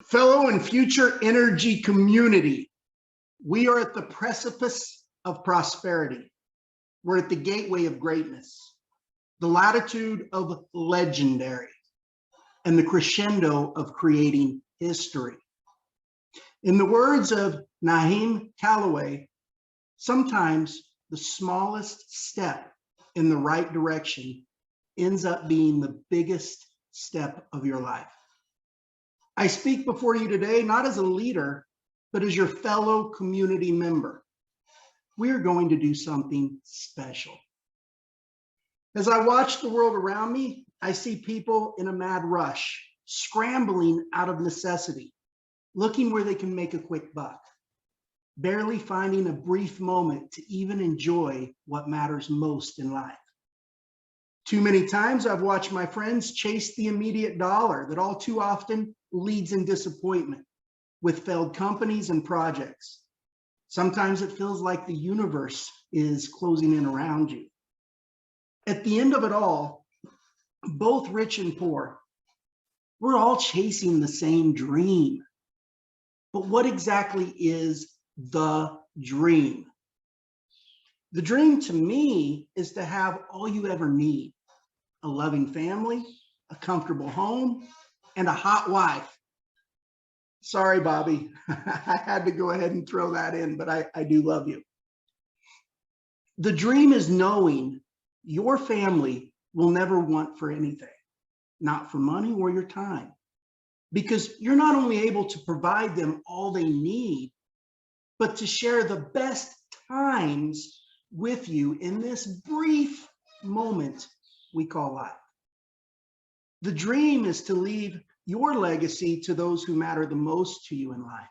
Fellow and future NRGY community, we are at the precipice of prosperity. We're at the gateway of greatness, the latitude of legendary, and the crescendo of creating history. In the words of Naheem Calloway, sometimes the smallest step in the right direction ends up being the biggest step of your life. I speak before you today, not as a leader, but as your fellow community member. We are going to do something special. As I watch the world around me, I see people in a mad rush, scrambling out of necessity, looking where they can make a quick buck, barely finding a brief moment to even enjoy what matters most in life. Too many times I've watched my friends chase the immediate dollar that all too often leads in disappointment with failed companies and projects. Sometimes it feels like the universe is closing in around you. At the end of it all, both rich and poor, we're all chasing the same dream. But what exactly is the dream? The dream to me is to have all you ever need: a loving family, a comfortable home, and a hot wife. Sorry, Bobby, I had to go ahead and throw that in, but I do love you. The dream is knowing your family will never want for anything, not for money or your time, because you're not only able to provide them all they need, but to share the best times with you in this brief moment we call life. The dream is to leave your legacy to those who matter the most to you in life.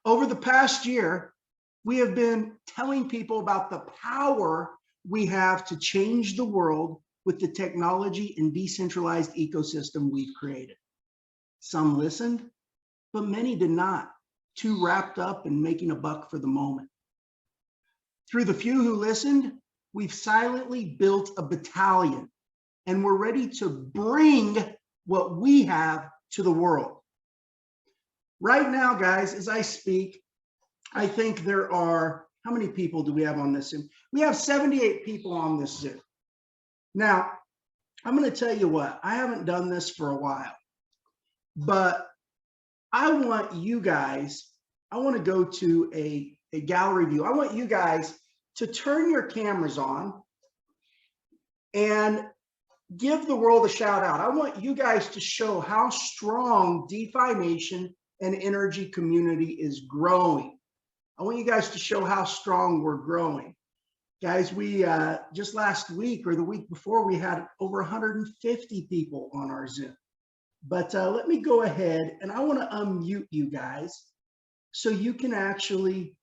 Over the past year, we have been telling people about the power we have to change the world with the technology and decentralized ecosystem we've created. Some listened, but many did not, too wrapped up in making a buck for the moment. Through the few who listened, we've silently built a battalion, and we're ready to bring what we have to the world. Right now, guys, as I speak, I think there are, how many people do we have on this Zoom? We have 78 people on this Zoom. Now, I'm going to tell you what, I haven't done this for a while, but I want you guys, I want to go to a gallery view. I want you guys to turn your cameras on and give the world a shout out. I want you guys to show how strong DeFi Nation and NRGY community is growing. I want you guys to show how strong we're growing. Guys, we just last week or the week before, we had over 150 people on our Zoom. But let me go ahead and I want to unmute you guys so you can actually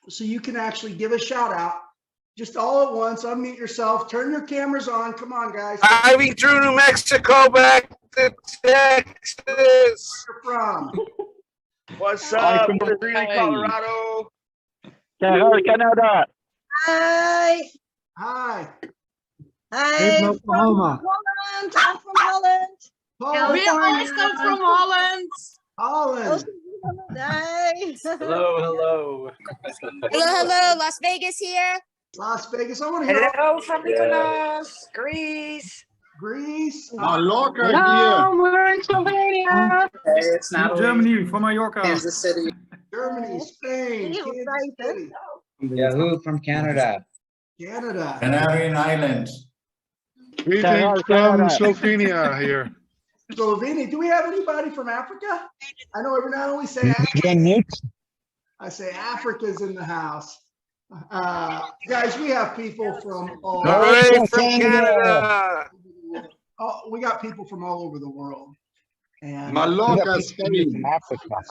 give a shout out. Just all at once, unmute yourself, turn your cameras on. Come on, guys. Driving through New Mexico back to Texas. Where you're from? What's up? Greene, Colorado. Canada. Hi. Hi. Hi. From Oklahoma. Holland. I'm from Holland. Paul. We also from Holland. Holland. Hi. Hello, hello. Hello, Las Vegas here. Las Vegas. I want to hear. Hello from Mykonos, Greece. Greece. Mallorca Hello, we're in Slovenia. Hey, it's not Germany, from Mallorca. Kansas City. Germany, Spain, Kansas City, Yahoo from Canada. Canada. Canarian Islands. Greetings from Slovenia here. Slovenia. Do we have anybody from Africa? I know every now and then we say Africa. I say Africa's in the house. Guys, we have people from all Right from Canada. we got people from all over the world. And Mallorca, Spain. Africa.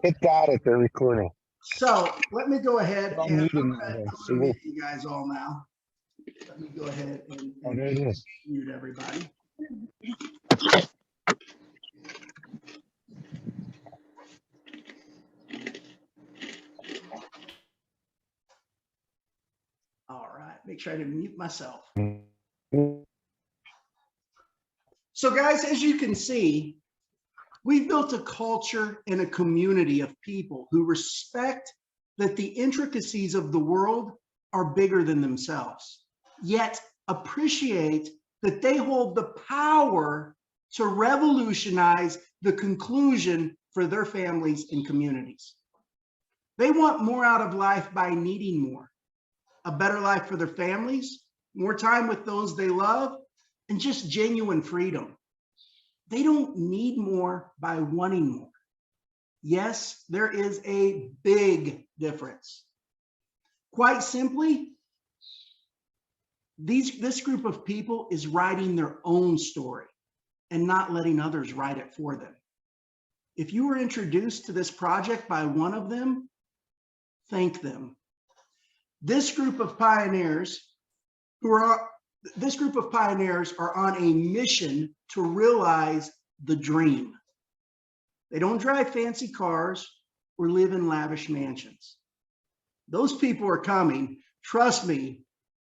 Hit that at the recording. so let me go ahead and I'm Meeting gonna there. mute you guys all now. Let me go ahead and Oh, there it is. mute everybody. All right, make sure I didn't mute myself. So guys, as you can see, We've built a culture and a community of people who respect that the intricacies of the world are bigger than themselves, yet appreciate that they hold the power to revolutionize the conclusion for their families and communities. They want more out of life by needing more, a better life for their families, more time with those they love, and just genuine freedom. They don't need more by wanting more. Yes, there is a big difference. Quite simply, this group of people is writing their own story and not letting others write it for them. If you were introduced to this project by one of them, thank them. This group of pioneers are on a mission to realize the dream. They don't drive fancy cars or live in lavish mansions. Those people are coming. Trust me,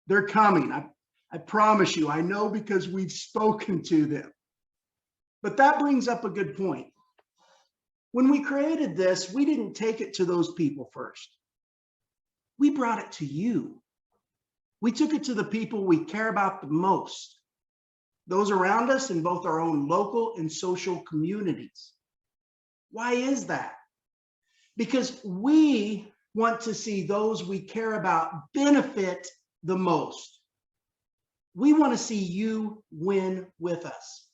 they're coming. I promise you, I know because we've spoken to them. But that brings up a good point. When we created this, we didn't take it to those people first. We brought it to you. We took it to the people we care about the most, those around us in both our own local and social communities. Why is that? Because we want to see those we care about benefit the most. We want to see you win with us.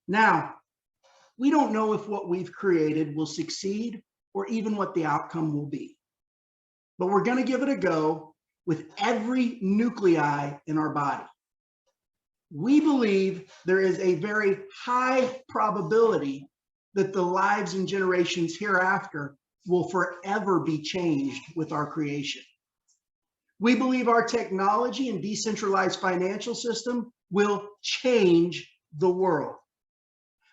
Now, we don't know if what we've created will succeed or even what the outcome will be, but we're going to give it a go with every nuclei in our body. We believe there is a very high probability that the lives and generations hereafter will forever be changed with our creation. We believe our technology and decentralized financial system will change the world.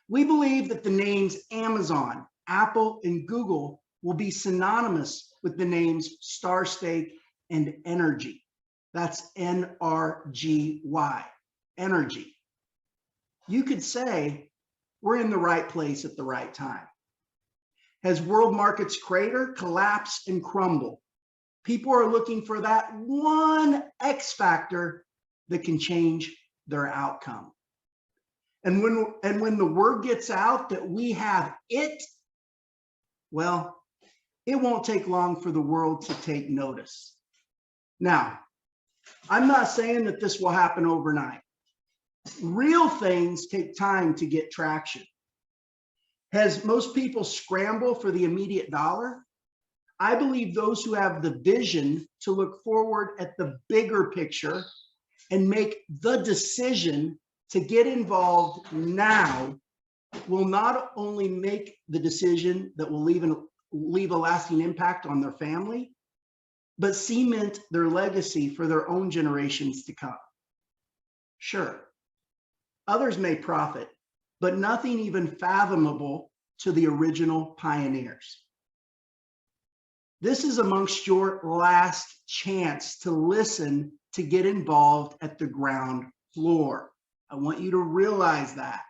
We believe that the names Amazon, Apple, and Google will be synonymous with the names Starstake and NRGY. That's NRGY, energy. You could say we're in the right place at the right time. As world markets crater, collapse, and crumble, people are looking for that one X factor that can change their outcome. And when the word gets out that we have it, well, it won't take long for the world to take notice. Now, I'm not saying that this will happen overnight. Real things take time to get traction. As most people scramble for the immediate dollar, I believe those who have the vision to look forward at the bigger picture and make the decision to get involved now will not only make the decision that will leave a lasting impact on their family, but cement their legacy for their own generations to come. Sure, others may profit, but nothing even fathomable to the original pioneers. This is amongst your last chance to listen, to get involved at the ground floor. I want you to realize that.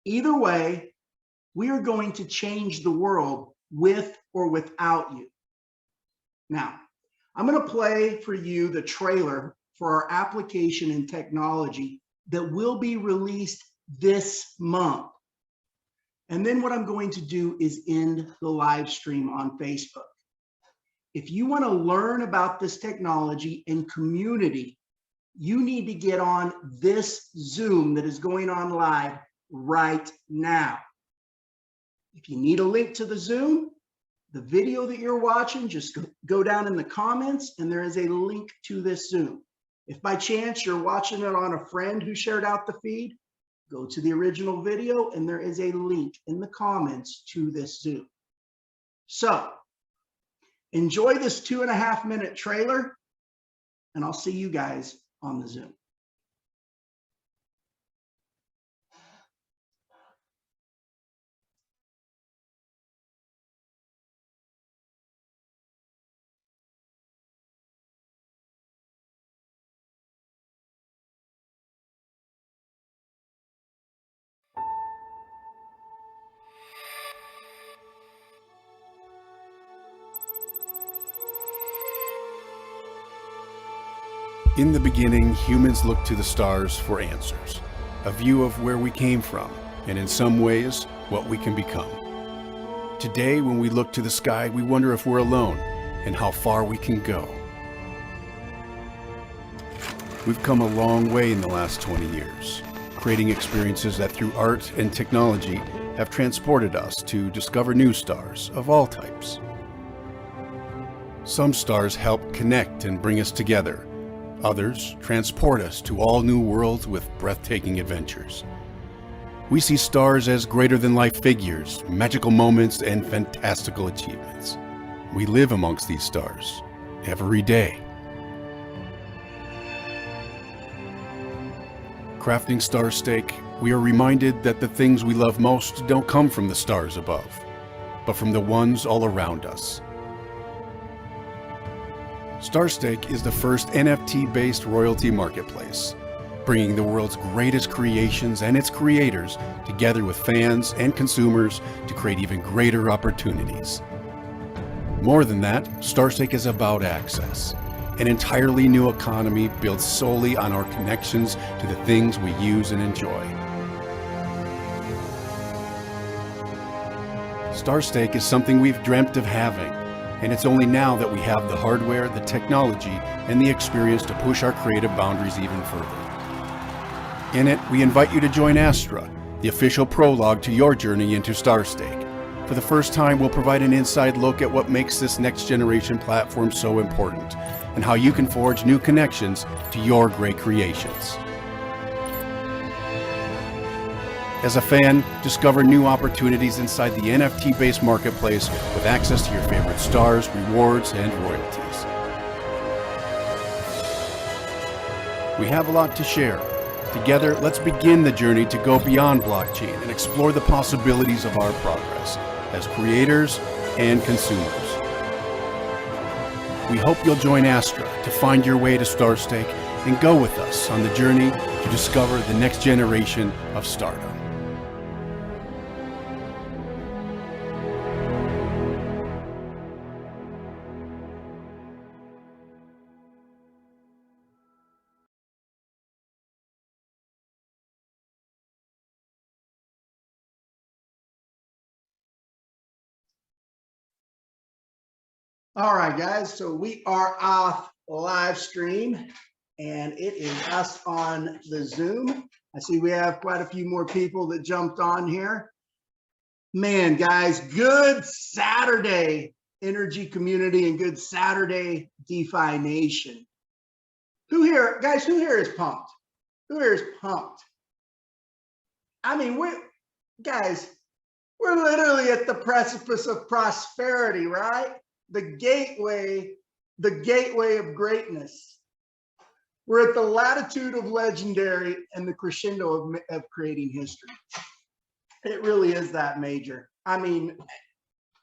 Either way, we are going to change the world with or without you. Now, I'm going to play for you the trailer for our application and technology that will be released this month. And then what I'm going to do is end the live stream on Facebook. If you want to learn about this technology and community, you need to get on this Zoom that is going on live right now. If you need a link to the Zoom, the video that you're watching, just go down in the comments and there is a link to this Zoom. If by chance you're watching it on a friend who shared out the feed, go to the original video and there is a link in the comments to this Zoom. So enjoy this 2.5-minute trailer and I'll see you guys on the Zoom. In the beginning, humans looked to the stars for answers, a view of where we came from, and in some ways, what we can become. Today, when we look to the sky, we wonder if we're alone and how far we can go. We've come a long way in the last 20 years, creating experiences that through art and technology have transported us to discover new stars of all types. Some stars help connect and bring us together. Others transport us to all new worlds with breathtaking adventures. We see stars as greater-than-life figures, magical moments, and fantastical achievements. We live amongst these stars every day. Crafting Starstake, we are reminded that the things we love most don't come from the stars above, but from the ones all around us. Starstake is the first NFT-based royalty marketplace, bringing the world's greatest creations and its creators together with fans and consumers to create even greater opportunities. More than that, Starstake is about access, an entirely new economy built solely on our connections to the things we use and enjoy. Starstake is something we've dreamt of having, and it's only now that we have the hardware, the technology, and the experience to push our creative boundaries even further. In it, we invite you to join Astra, the official prologue to your journey into Starstake. For the first time, we'll provide an inside look at what makes this next generation platform so important, and how you can forge new connections to your great creations. As a fan, discover new opportunities inside the NFT-based marketplace with access to your favorite stars, rewards, and royalties. We have a lot to share. Together, let's begin the journey to go beyond blockchain and explore the possibilities of our progress as creators and consumers. We hope you'll join Astra to find your way to Starstake and go with us on the journey to discover the next generation of stardom. All right, guys, so we are off live stream and it is us on the Zoom. I see we have quite a few more people that jumped on here. Man, guys, good Saturday, NRGY community, and good Saturday, DeFi Nation. Who here, guys, who here is pumped? Who here is pumped? I mean, we're literally at the precipice of prosperity, right? The gateway of greatness. We're at the latitude of legendary and the crescendo of creating history. It really is that major. I mean,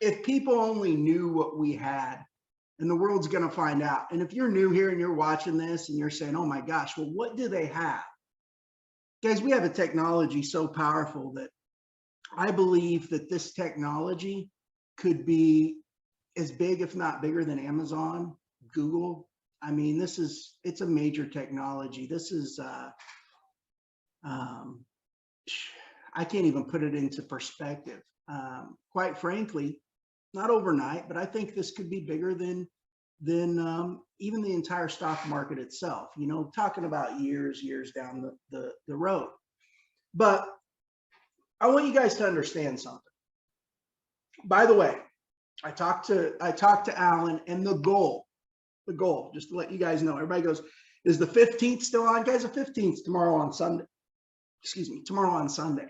if people only knew what we had, and the world's going to find out. And if you're new here and you're watching this and you're saying, oh my gosh, well, what do they have? Guys, we have a technology so powerful that I believe that this technology could be as big, if not bigger, than Amazon, Google. I mean, it's a major technology. This is, I can't even put it into perspective. Quite frankly, not overnight, but I think this could be bigger than even the entire stock market itself, you know, talking about years down the road. But I want you guys to understand something. By the way, I talked to Alan, and the goal, just to let you guys know, everybody goes, is the 15th still on? Guys, the 15th tomorrow on Sunday. Excuse me, tomorrow on Sunday.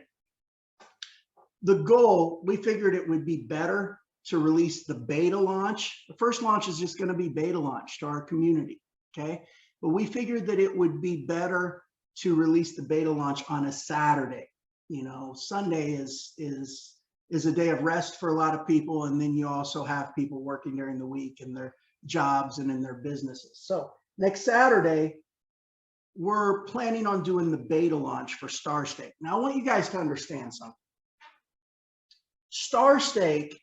The goal, we figured it would be better to release the beta launch. The first launch is just going to be beta launch to our community, okay? But we figured that it would be better to release the beta launch on a Saturday. You know, Sunday is a day of rest for a lot of people, and then you also have people working during the week in their jobs and in their businesses. So next Saturday, we're planning on doing the beta launch for Starstake. Now, I want you guys to understand something. Starstake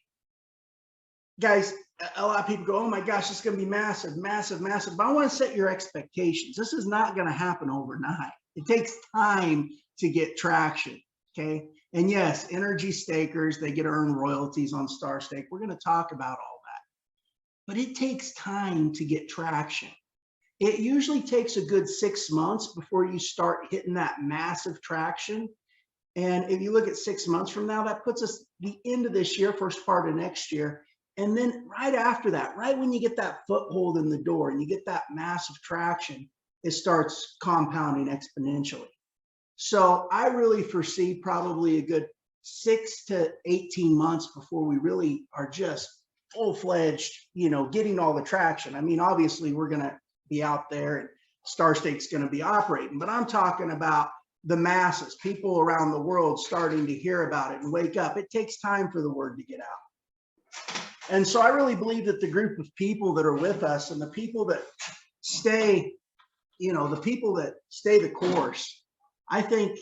guys, a lot of people go, oh my gosh, it's going to be massive, massive, massive. But I want to set your expectations. This is not going to happen overnight. It takes time to get traction. Okay. And yes, energy stakers, they get to earn royalties on Starstake. We're going to talk about all that. But it takes time to get traction. It usually takes a good 6 months before you start hitting that massive traction. And if you look at 6 months from now, that puts us the end of this year, first part of next year. And then right after that, right when you get that foothold in the door and you get that massive traction, it starts compounding exponentially. So I really foresee probably a good 6 to 18 months before we really are just full-fledged, you know, getting all the traction. I mean, obviously we're going to be out there and Starstake's going to be operating, but I'm talking about the masses, people around the world starting to hear about it and wake up. It takes time for the word to get out. And so I really believe that the group of people that are with us and the people that stay, you know, the people that stay the course, I think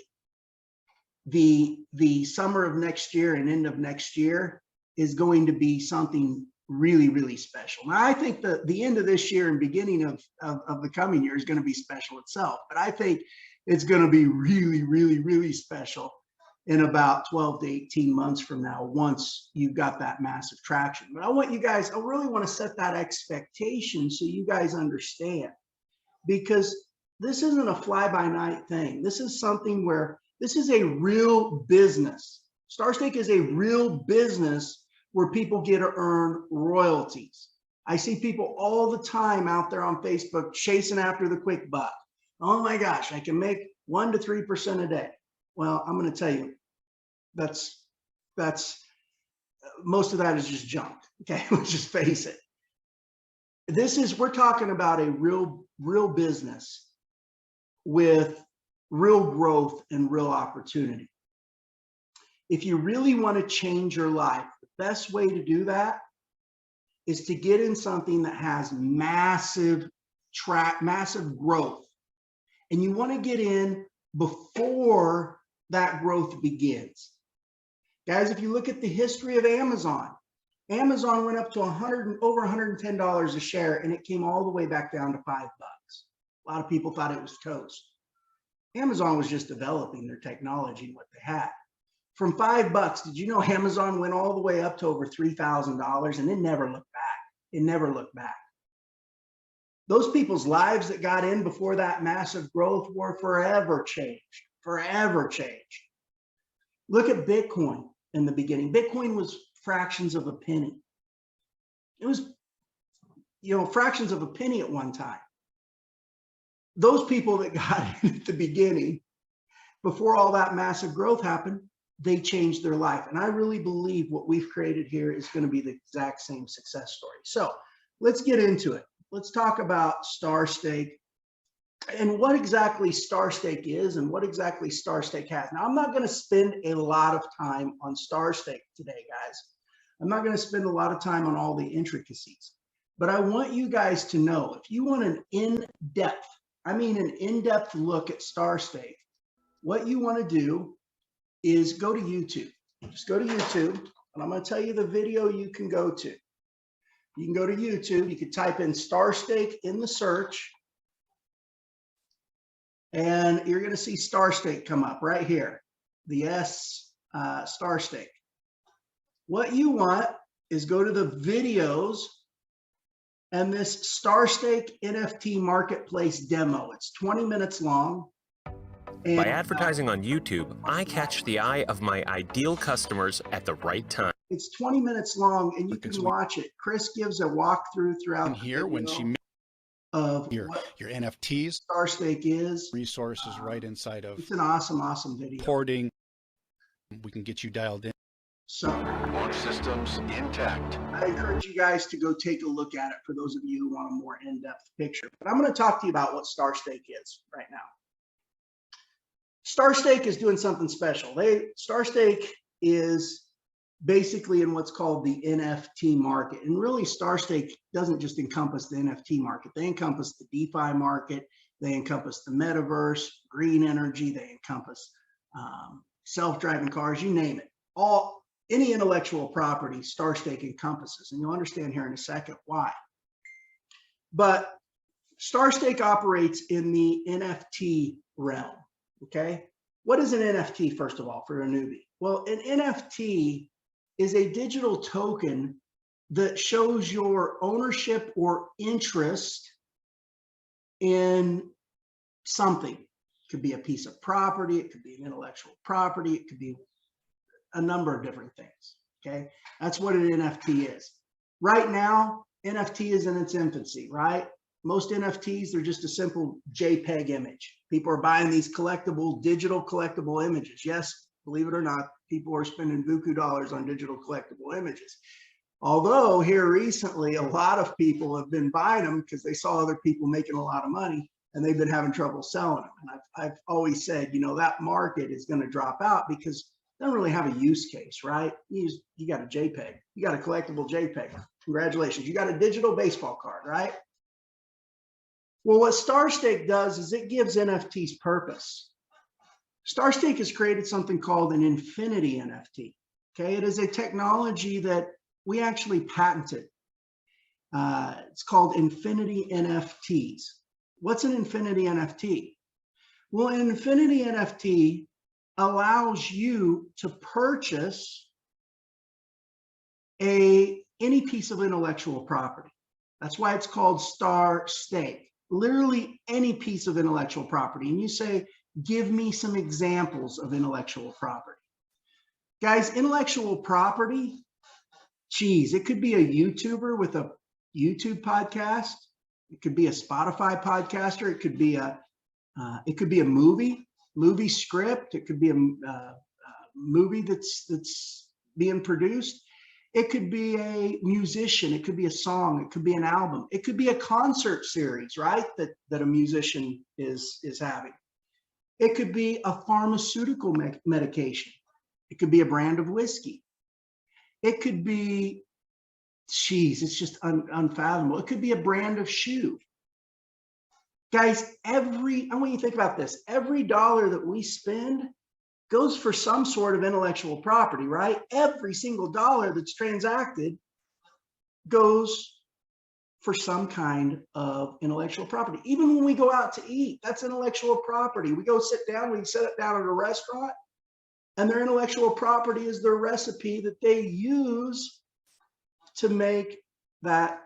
the summer of next year and end of next year is going to be something really, really special. Now, I think the end of this year and beginning of the coming year is going to be special itself, but I think it's going to be really, really, really special in about 12 to 18 months from now, once you've got that massive traction. But I want you guys, I really want to set that expectation so you guys understand, because this isn't a fly-by-night thing. This is something where this is a real business. Starstake is a real business where people get to earn royalties. I see people all the time out there on Facebook chasing after the quick buck. Oh my gosh, I can make 1 to 3% a day. Well, I'm going to tell you, that's most of that is just junk. Okay, let's just face it. We're talking about a real business with real growth and real opportunity. If you really want to change your life, the best way to do that is to get in something that has massive growth. And you want to get in before that growth begins. Guys, if you look at the history of Amazon went up to over $110 a share, and it came all the way back down to $5. A lot of people thought it was toast. Amazon was just developing their technology and what they had. From $5, did you know Amazon went all the way up to over $3,000, and it never looked back. It never looked back. Those people's lives that got in before that massive growth were forever changed, forever changed. Look at Bitcoin in the beginning. Bitcoin was fractions of a penny. It was, you know, fractions of a penny at one time. Those people that got in at the beginning, before all that massive growth happened, they changed their life. And I really believe what we've created here is going to be the exact same success story. So let's get into it. Let's talk about Starstake and what exactly Starstake is and what exactly Starstake has. Now, I'm not going to spend a lot of time on Starstake today, guys. I'm not going to spend a lot of time on all the intricacies, but I want you guys to know, if you want an in-depth, I mean an in-depth look at Starstake, what you want to do is go to YouTube. Just go to YouTube, and I'm going to tell you the video you can go to. You can go to YouTube. You could type in Starstake in the search, and you're going to see Starstake come up right here. The Starstake. What you want is go to the videos and this Starstake NFT marketplace demo. It's 20 minutes long. And by advertising on YouTube, I catch the eye of my ideal customers at the right time. It's 20 minutes long, and you can watch it. Chris gives a walkthrough throughout here when she of your NFTs, Starstake is resources right inside of. It's an awesome video. Porting. We can get you dialed in. So launch systems intact. I encourage you guys to go take a look at it for those of you who want a more in-depth picture. But I'm going to talk to you about what Starstake is right now. Starstake is doing something special. Starstake is basically in what's called the NFT market. And really, Starstake doesn't just encompass the NFT market. They encompass the DeFi market. They encompass the metaverse, green energy. They encompass self-driving cars, you name it. any intellectual property Starstake encompasses, and you'll understand here in a second why. But Starstake operates in the NFT realm, okay? What is an NFT, first of all, for a newbie? Well, an NFT is a digital token that shows your ownership or interest in something. It could be a piece of property, it could be an intellectual property, it could be a number of different things, okay? That's what an NFT is. Right now, NFT is in its infancy, right? Most NFTs, they're just a simple JPEG image. People are buying these collectible, digital collectible images. Yes, believe it or not, people are spending buku dollars on digital collectible images. Although here recently, a lot of people have been buying them because they saw other people making a lot of money and they've been having trouble selling them. And I've always said, you know, that market is going to drop out because they don't really have a use case, right? You got a JPEG, you got a collectible JPEG. Congratulations, you got a digital baseball card, right? Well, what Starstake does is it gives NFTs purpose. Starstake has created something called an infinity NFT. Okay, it is a technology that we actually patented. It's called infinity NFTs. What's an infinity NFT? Well, an infinity NFT allows you to purchase any piece of intellectual property. That's why it's called Starstake. Literally any piece of intellectual property. And you say, give me some examples of intellectual property. Guys, intellectual property, geez, it could be a YouTuber with a YouTube podcast. It could be a Spotify podcaster. It could be a movie script. It could be a movie that's being produced. It could be a musician. It could be a song. It could be an album. It could be a concert series, right? That a musician is having. It could be a pharmaceutical medication. It could be a brand of whiskey. It could be, geez, it's just unfathomable. It could be a brand of shoe. Guys, I want you to think about this. Every dollar that we spend goes for some sort of intellectual property, right? Every single dollar that's transacted goes for some kind of intellectual property. Even when we go out to eat, that's intellectual property. We go sit down, we sit down at a restaurant, and their intellectual property is their recipe that they use to make that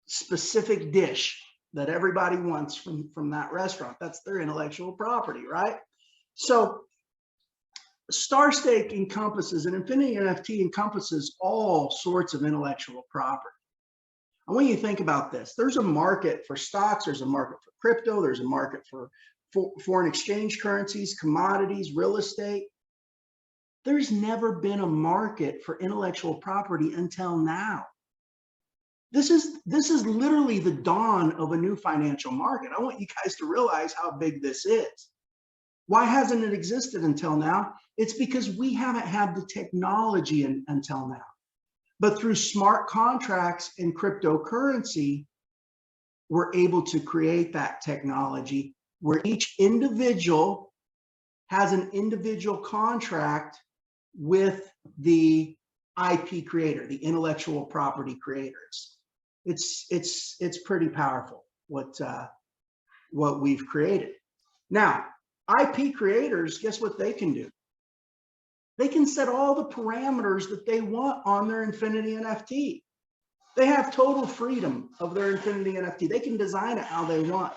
specific dish that everybody wants from that restaurant. That's their intellectual property, right? So Starstake encompasses, an infinity NFT encompasses all sorts of intellectual property. I want you to think about this. There's a market for stocks, there's a market for crypto, there's a market for foreign exchange currencies, commodities, real estate. There's never been a market for intellectual property until now. This is literally the dawn of a new financial market. I want you guys to realize how big this is. Why hasn't it existed until now? It's because we haven't had the technology until now. But through smart contracts and cryptocurrency, we're able to create that technology where each individual has an individual contract with the IP creator, the intellectual property creators. It's pretty powerful what we've created. Now, IP creators, guess what they can do? They can set all the parameters that they want on their infinity NFT. They have total freedom of their infinity NFT. They can design it how they want.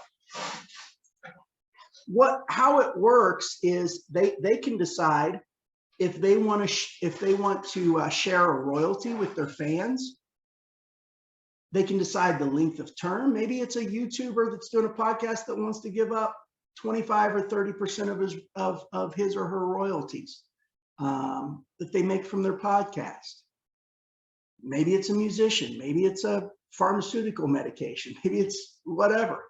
How it works is they can decide if they want to share a royalty with their fans. They can decide the length of term. Maybe it's a YouTuber that's doing a podcast that wants to give up 25 or 30% of his or her royalties that they make from their podcast. Maybe it's a musician. Maybe it's a pharmaceutical medication. Maybe it's whatever.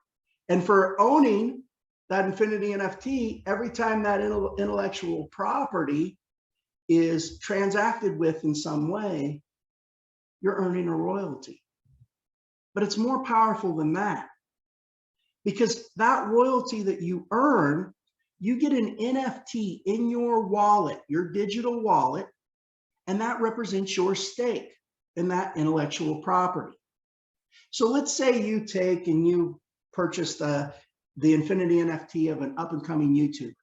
And for owning that infinity NFT, every time that intellectual property is transacted with in some way, you're earning a royalty. But it's more powerful than that, because that royalty that you earn, you get an NFT in your wallet, your digital wallet, and that represents your stake in that intellectual property. So let's say you take and you purchase the Infinity NFT of an up-and-coming YouTuber.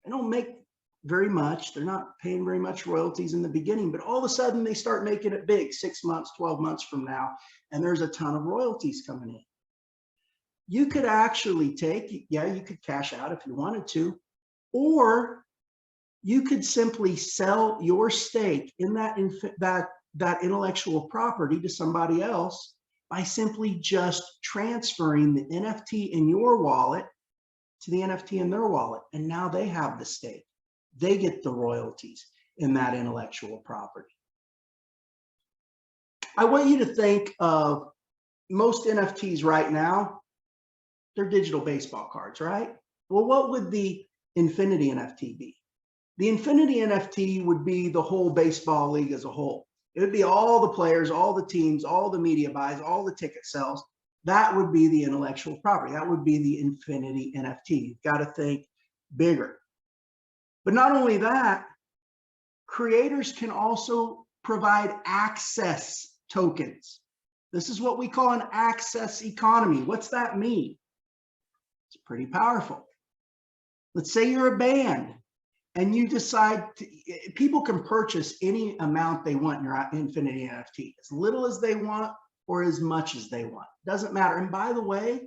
They don't make very much. They're not paying very much royalties in the beginning, but all of a sudden they start making it big 6 months, 12 months from now, and there's a ton of royalties coming in. You could actually take, yeah, you could cash out if you wanted to, or you could simply sell your stake in that intellectual property to somebody else by simply just transferring the NFT in your wallet to the NFT in their wallet. And now they have the stake. They get the royalties in that intellectual property. I want you to think of most NFTs right now, they're digital baseball cards, right? Well, what would the Infinity NFT be? The Infinity NFT would be the whole baseball league as a whole. It would be all the players, all the teams, all the media buys, all the ticket sales. That would be the intellectual property. That would be the Infinity NFT. You've got to think bigger. But not only that, creators can also provide access tokens. This is what we call an access economy. What's that mean? It's pretty powerful. Let's say you're a band and you decide people can purchase any amount they want in your Infinity NFT, as little as they want or as much as they want. Doesn't matter. And by the way,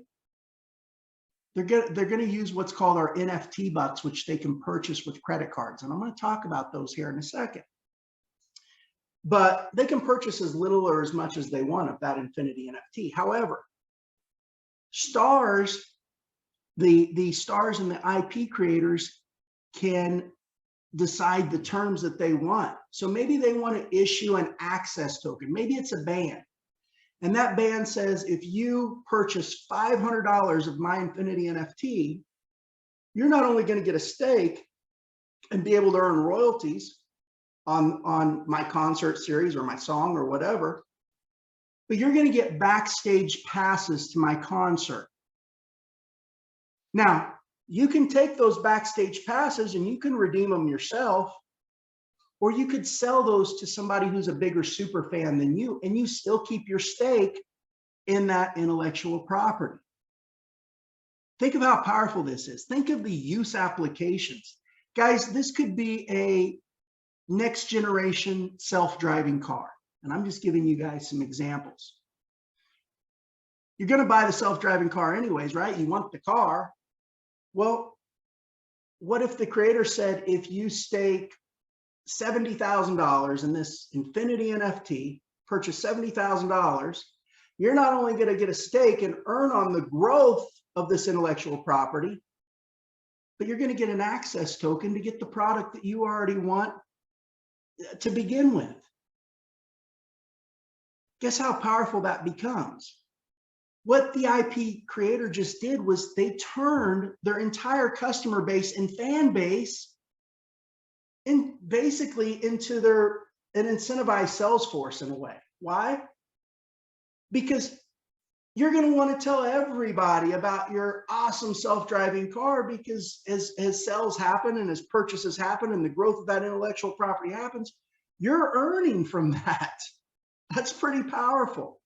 they're going to use what's called our NFT bucks, which they can purchase with credit cards. And I'm going to talk about those here in a second. But they can purchase as little or as much as they want of that Infinity NFT. However, stars, the stars and the IP creators can decide the terms that they want. So maybe they want to issue an access token. Maybe it's a band. And that band says, if you purchase $500 of my Infinity NFT, you're not only going to get a stake and be able to earn royalties on my concert series or my song or whatever, but you're going to get backstage passes to my concert. Now, you can take those backstage passes and you can redeem them yourself, or you could sell those to somebody who's a bigger super fan than you, and you still keep your stake in that intellectual property. Think of how powerful this is. Think of the use applications. Guys, this could be a next generation self-driving car. And I'm just giving you guys some examples. You're going to buy the self-driving car anyways, right? You want the car. Well, what if the creator said, if you stake $70,000 in this Infinity NFT, purchase $70,000, you're not only going to get a stake and earn on the growth of this intellectual property, but you're going to get an access token to get the product that you already want to begin with. Guess how powerful that becomes? What the IP creator just did was they turned their entire customer base and fan base basically into an incentivized sales force in a way. Why? Because you're going to want to tell everybody about your awesome self-driving car, because as sales happen and as purchases happen and the growth of that intellectual property happens, you're earning from that. That's pretty powerful.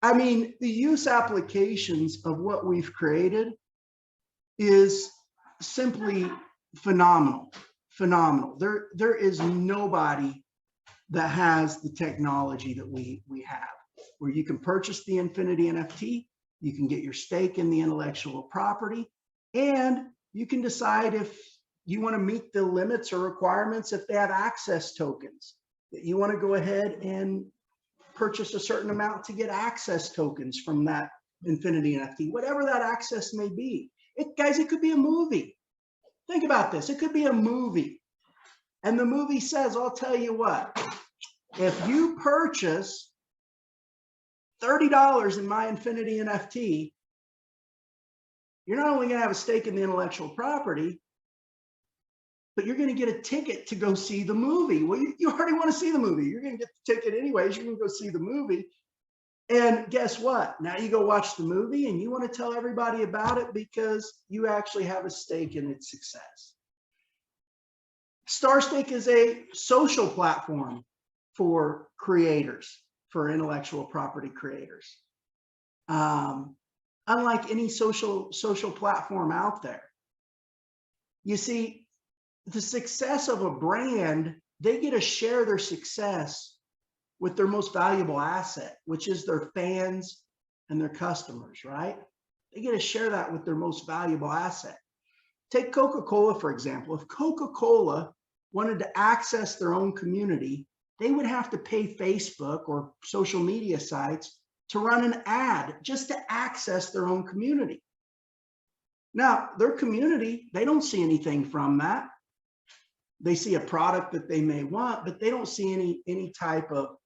I mean, the use applications of what we've created is simply phenomenal. Phenomenal. There is nobody that has the technology that we have, where you can purchase the Infinity NFT, you can get your stake in the intellectual property, and you can decide if you want to meet the limits or requirements if they have access tokens, that you want to go ahead and purchase a certain amount to get access tokens from that Infinity NFT, whatever that access may be. Guys, it could be a movie. Think about this. It could be a movie. And the movie says, I'll tell you what, if you purchase $30 in my Infinity NFT, you're not only going to have a stake in the intellectual property, but you're going to get a ticket to go see the movie. Well, you already want to see the movie. You're going to get the ticket anyways. You're going to go see the movie. And guess what? Now you go watch the movie and you want to tell everybody about it because you actually have a stake in its success. Starstake is a social platform for creators, for intellectual property creators. Unlike any social platform out there. You see, the success of a brand, they get to share their success with their most valuable asset, which is their fans and their customers, right? They get to share that with their most valuable asset. Take Coca-Cola, for example. If Coca-Cola wanted to access their own community, they would have to pay Facebook or social media sites to run an ad just to access their own community. Now, their community, they don't see anything from that. They see a product that they may want, but they don't see any type of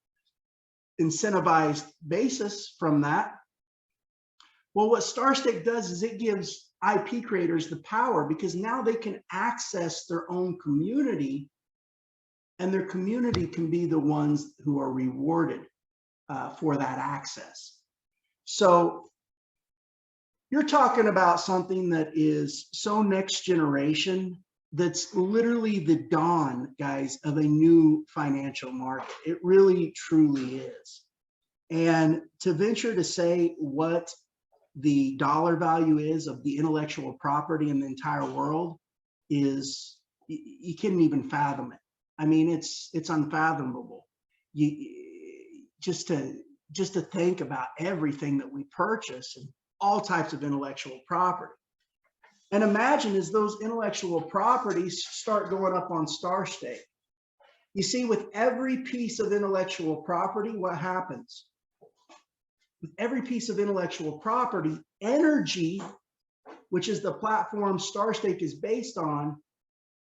incentivized basis from that. Well, what Starstake does is it gives IP creators the power, because now they can access their own community, and their community can be the ones who are rewarded for that access. So you're talking about something that is so next generation, that's literally the dawn, guys, of a new financial market. It really, truly is. And to venture to say what the dollar value is of the intellectual property in the entire world is, you couldn't even fathom it. I mean, it's unfathomable. Just to think about everything that we purchase and all types of intellectual property. And imagine as those intellectual properties start going up on Starstake. You see, with every piece of intellectual property, what happens? With every piece of intellectual property, NRGY, which is the platform Starstake is based on,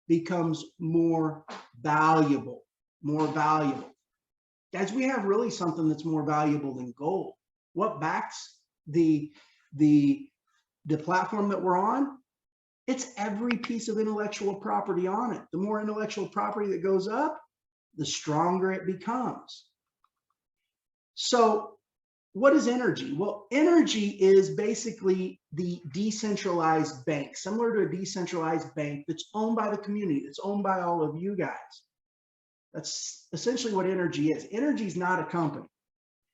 becomes more valuable, more valuable. Guys, we have really something that's more valuable than gold. What backs the platform that we're on? It's every piece of intellectual property on it. The more intellectual property that goes up, the stronger it becomes. So what is NRGY? Well, NRGY is basically the decentralized bank, similar to a decentralized bank that's owned by the community, that's owned by all of you guys. That's essentially what NRGY is. NRGY is not a company.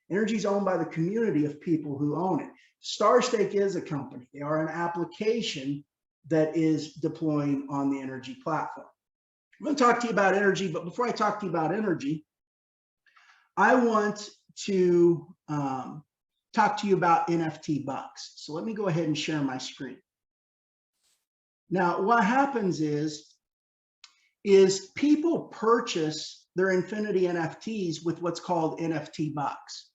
NRGY is owned by the community of people who own it. Starstake is a company. They are an application that is deploying on the NRGY platform. I'm going to talk to you about NRGY, but before I talk to you about NRGY, I want to talk to you about NFT bucks. So let me go ahead and share my screen. Now, what happens is people purchase their Infinity NFTs with what's called NFT bucks.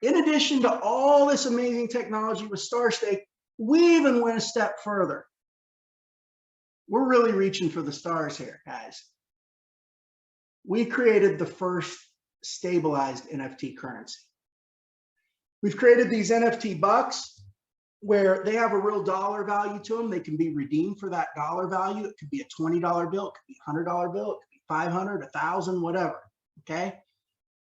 In addition to all this amazing technology with Starstake, we even went a step further. We're really reaching for the stars here, guys. We created the first stabilized NFT currency. We've created these NFT bucks where they have a real dollar value to them. They can be redeemed for that dollar value. It could be a $20 bill, it could be a $100 bill, it could be 500, 1,000, whatever, okay?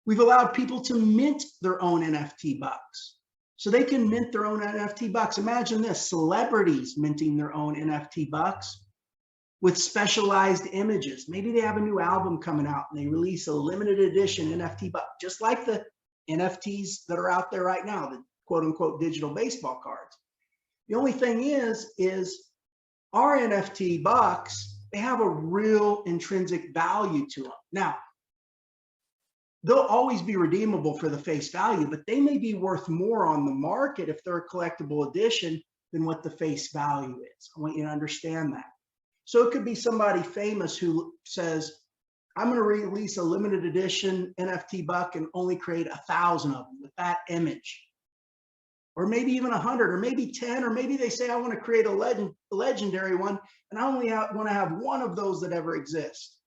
We've allowed people to mint their own NFT bucks. So they can mint their own NFT bucks. Imagine this, celebrities minting their own NFT bucks with specialized images. Maybe they have a new album coming out and they release a limited edition NFT buck, just like the NFTs that are out there right now, the quote unquote digital baseball cards. The only thing is our NFT bucks, they have a real intrinsic value to them. Now, they'll always be redeemable for the face value, but they may be worth more on the market if they're a collectible edition than what the face value is. I want you to understand that. So it could be somebody famous who says, I'm going to release a limited edition NFT buck and only create 1,000 of them with that image. Or maybe even 100, or maybe 10, or maybe they say, I want to create a legendary one, and I only want to have one of those that ever exist.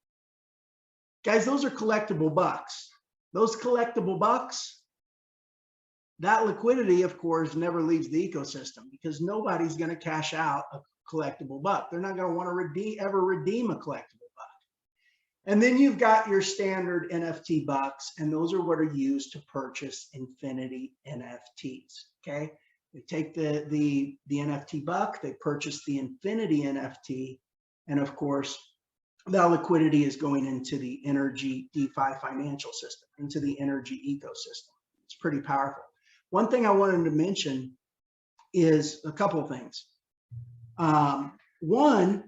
Guys, those are collectible bucks. Those collectible bucks, that liquidity, of course, never leaves the ecosystem because nobody's going to cash out a collectible buck. They're not going to want to ever redeem a collectible buck. And then you've got your standard NFT bucks, and those are what are used to purchase Infinity NFTs. Okay, they take the NFT buck, they purchase the Infinity NFT, and of course, that liquidity is going into the NRGY DeFi financial system, into the NRGY ecosystem. It's pretty powerful. One thing I wanted to mention is a couple of things. One,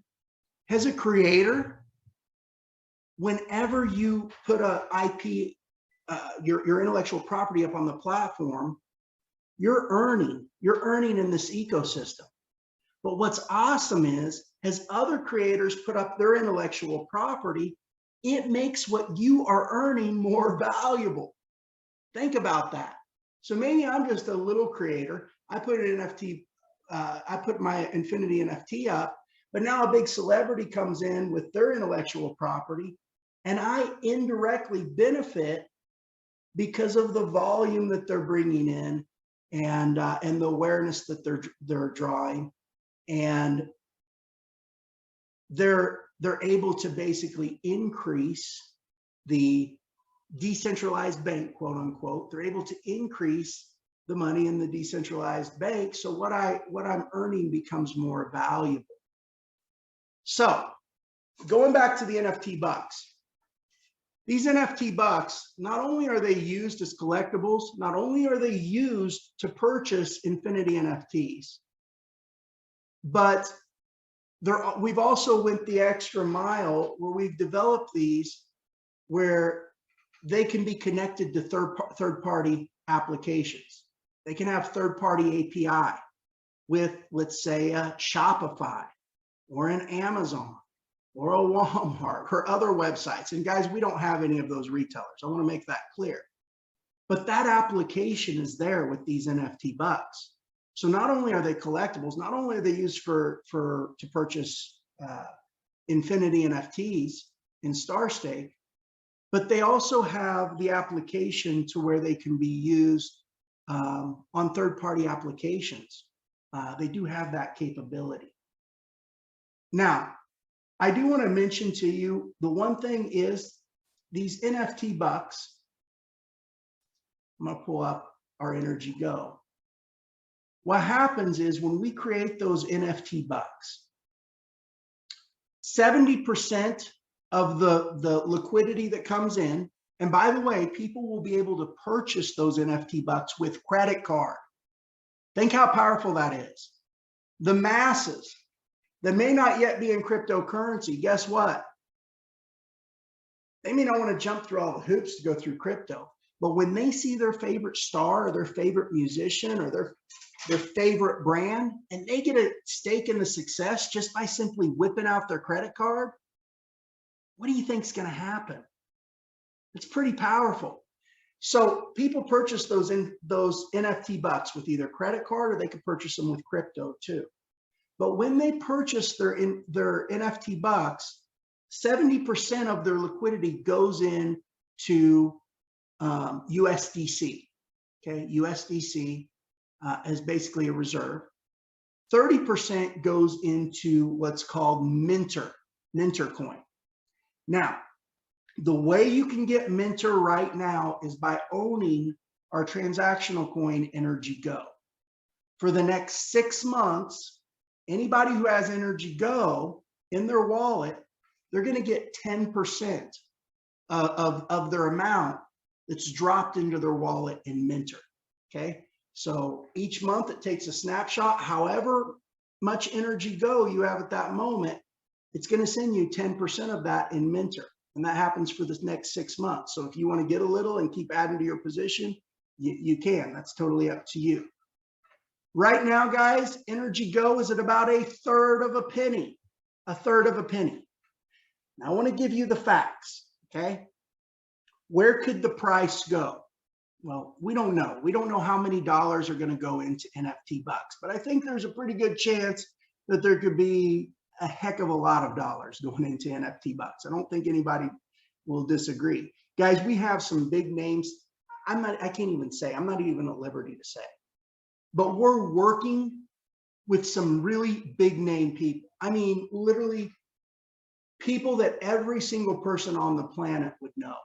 as a creator, whenever you put a IP, your intellectual property up on the platform, you're earning in this ecosystem. But what's awesome is, as other creators put up their intellectual property, it makes what you are earning more valuable. Think about that. So maybe I'm just a little creator. I put an NFT, I put my Infinity NFT up, but now a big celebrity comes in with their intellectual property, and I indirectly benefit because of the volume that they're bringing in, and the awareness that they're drawing, and they're able to basically increase the decentralized bank, quote unquote. They're able to increase the money in the decentralized bank. So what I'm earning becomes more valuable. So going back to the NFT bucks, these NFT bucks, not only are they used as collectibles, not only are they used to purchase Infinity NFTs, but we've also went the extra mile where we've developed these where they can be connected to third-party applications. They can have third-party API with, let's say, a Shopify or an Amazon or a Walmart or other websites. And guys, we don't have any of those retailers. I want to make that clear. But that application is there with these NFT bucks. So not only are they collectibles, not only are they used to purchase Infinity NFTs in Starstake, but they also have the application to where they can be used on third-party applications. They do have that capability. Now, I do want to mention to you, the one thing is these NFT bucks. I'm going to pull up our NRGY. What happens is when we create those NFT bucks, 70% of the liquidity that comes in, and by the way, people will be able to purchase those NFT bucks with credit card. Think how powerful that is. The masses that may not yet be in cryptocurrency, guess what? They may not want to jump through all the hoops to go through crypto, but when they see their favorite star or their favorite musician or their favorite brand, and they get a stake in the success just by simply whipping out their credit card, what do you think is going to happen? It's pretty powerful. So people purchase those NFT bucks with either credit card, or they could purchase them with crypto too. But when they purchase their NFT bucks, 70% of their liquidity goes into USDC. Okay, USDC is basically a reserve. 30% goes into what's called Minter coin. Now, the way you can get Minter right now is by owning our transactional coin NRGY. For the next 6 months, anybody who has NRGY in their wallet, they're going to get 10% of their amount that's dropped into their wallet in Minter. Okay, so each month it takes a snapshot. However much NRGY you have at that moment, it's going to send you 10% of that in Minter. And that happens for the next 6 months. So if you want to get a little and keep adding to your position, you can. That's totally up to you. Right now, guys, NRGY is at about 1/3 of a penny. 1/3 of a penny. Now I want to give you the facts. Okay, where could the price go? Well, we don't know. We don't know how many dollars are going to go into NFT bucks, but I think there's a pretty good chance that there could be a heck of a lot of dollars going into NFT bucks. I don't think anybody will disagree. Guys, we have some big names. I can't even say, I'm not even at liberty to say, but we're working with some really big name people. I mean, literally people that every single person on the planet would know.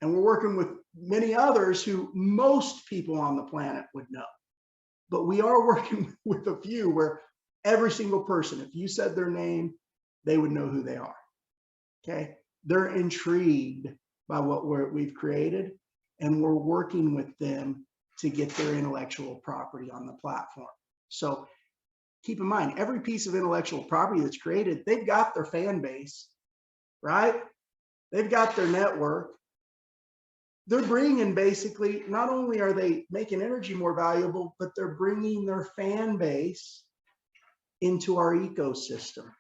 And we're working with many others who most people on the planet would know. But we are working with a few where every single person, if you said their name, they would know who they are. Okay. They're intrigued by what we've created, and we're working with them to get their intellectual property on the platform. So keep in mind, every piece of intellectual property that's created, they've got their fan base, right? They've got their network. They're bringing, basically, not only are they making energy more valuable, but they're bringing their fan base into our ecosystem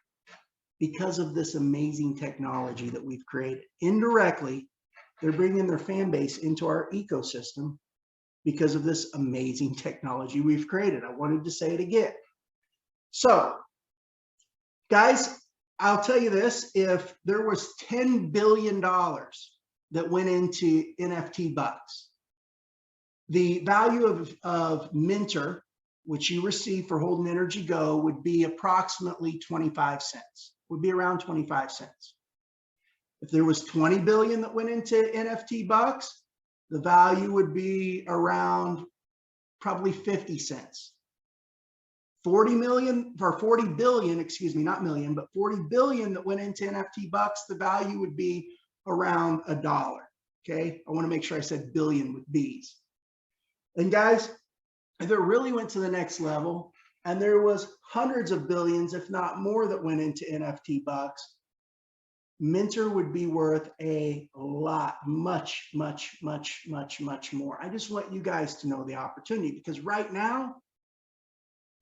because of this amazing technology that we've created. Indirectly, they're bringing their fan base into our ecosystem because of this amazing technology we've created. I wanted to say it again. So, guys, I'll tell you this, if there was $10 billion that went into NFT bucks, the value of Minter, which you receive for holding Energy Go, would be approximately 25 cents, would be around 25 cents. If there was 20 billion that went into NFT bucks, the value would be around probably 50 cents. 40 billion, excuse me, not million, but 40 billion that went into NFT bucks, the value would be around $1. Okay. I want to make sure I said billion with B's. And guys, if it really went to the next level and there was hundreds of billions, if not more, that went into NFT bucks, Minter would be worth a lot, much, much, much, much, much more. I just want you guys to know the opportunity, because right now,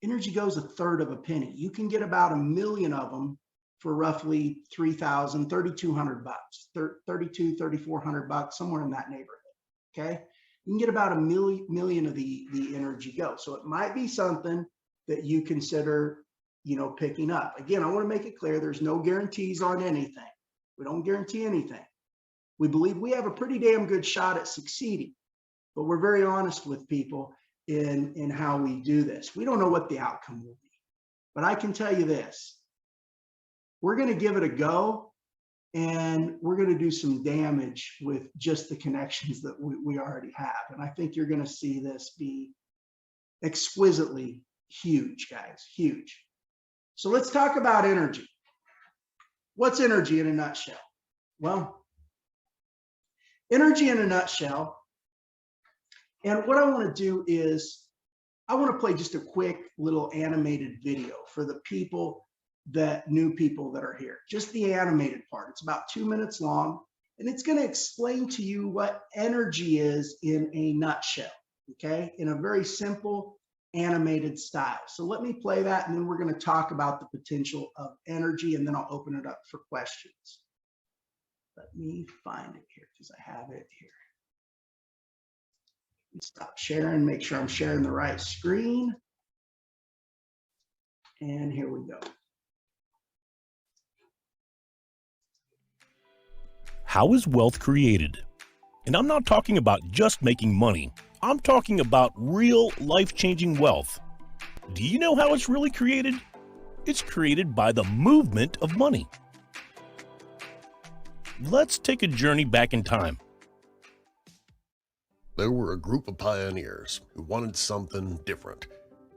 Energy Go's a third of a penny. You can get about 1 million of them for roughly 3,000, 3,200 bucks, 32, 3,400 bucks, somewhere in that neighborhood. Okay. You can get about 1 million of the Energy Go. So it might be something that you consider, picking up. Again, I want to make it clear, there's no guarantees on anything. We don't guarantee anything. We believe we have a pretty damn good shot at succeeding, but we're very honest with people in how we do this. We don't know what the outcome will be, but I can tell you this, we're going to give it a go, and we're going to do some damage with just the connections that we already have. And I think you're going to see this be exquisitely huge, guys, huge. So let's talk about energy. What's energy in a nutshell? Well, energy in a nutshell, and what I want to do is I want to play just a quick little animated video for the new people that are here, just the animated part. It's about 2 minutes long, and it's going to explain to you what energy is in a nutshell, okay, in a very simple animated style. So let me play that, and then we're going to talk about the potential of energy, and then I'll open it up for questions. Let me find it here because I have it here. Stop sharing, make sure I'm sharing the right screen. And here we go. How is wealth created? And I'm not talking about just making money. I'm talking about real life-changing wealth. Do you know how it's really created? It's created by the movement of money. Let's take a journey back in time. There were a group of pioneers who wanted something different,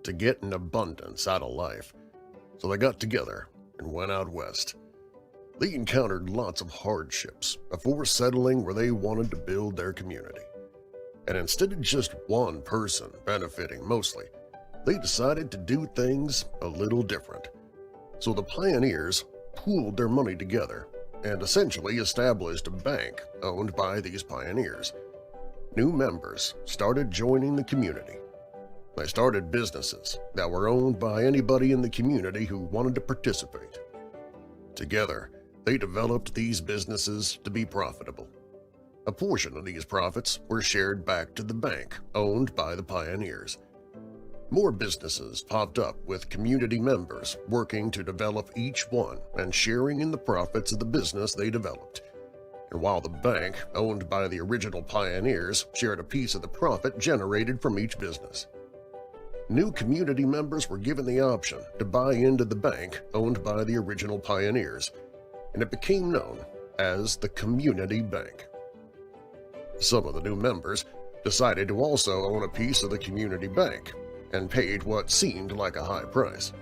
to get an abundance out of life. So they got together and went out west. They encountered lots of hardships before settling where they wanted to build their community. And instead of just one person benefiting mostly, they decided to do things a little different. So the pioneers pooled their money together and essentially established a bank owned by these pioneers. New members started joining the community. They started businesses that were owned by anybody in the community who wanted to participate. Together, they developed these businesses to be profitable. A portion of these profits were shared back to the bank owned by the pioneers. More businesses popped up with community members working to develop each one and sharing in the profits of the business they developed. And while the bank, owned by the original pioneers, shared a piece of the profit generated from each business. New community members were given the option to buy into the bank owned by the original pioneers, and it became known as the Community Bank. Some of the new members decided to also own a piece of the community bank and paid what seemed like a high price.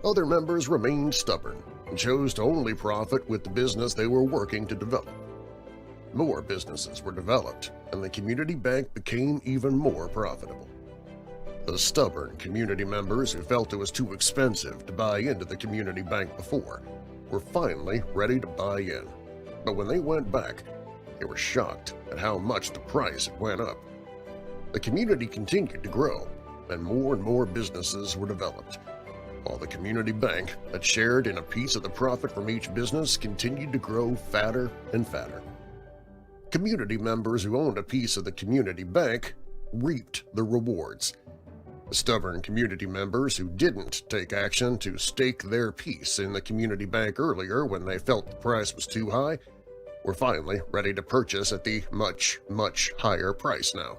Other members remained stubborn and chose to only profit with the business they were working to develop. More businesses were developed, and the community bank became even more profitable. The stubborn community members who felt it was too expensive to buy into the community bank before were finally ready to buy in. But when they went back, they were shocked at how much the price went up. The community continued to grow, and more businesses were developed, while the community bank that shared in a piece of the profit from each business continued to grow fatter and fatter. Community members who owned a piece of the community bank reaped the rewards. The stubborn community members who didn't take action to stake their piece in the community bank earlier when they felt the price was too high were finally ready to purchase at the much higher price now.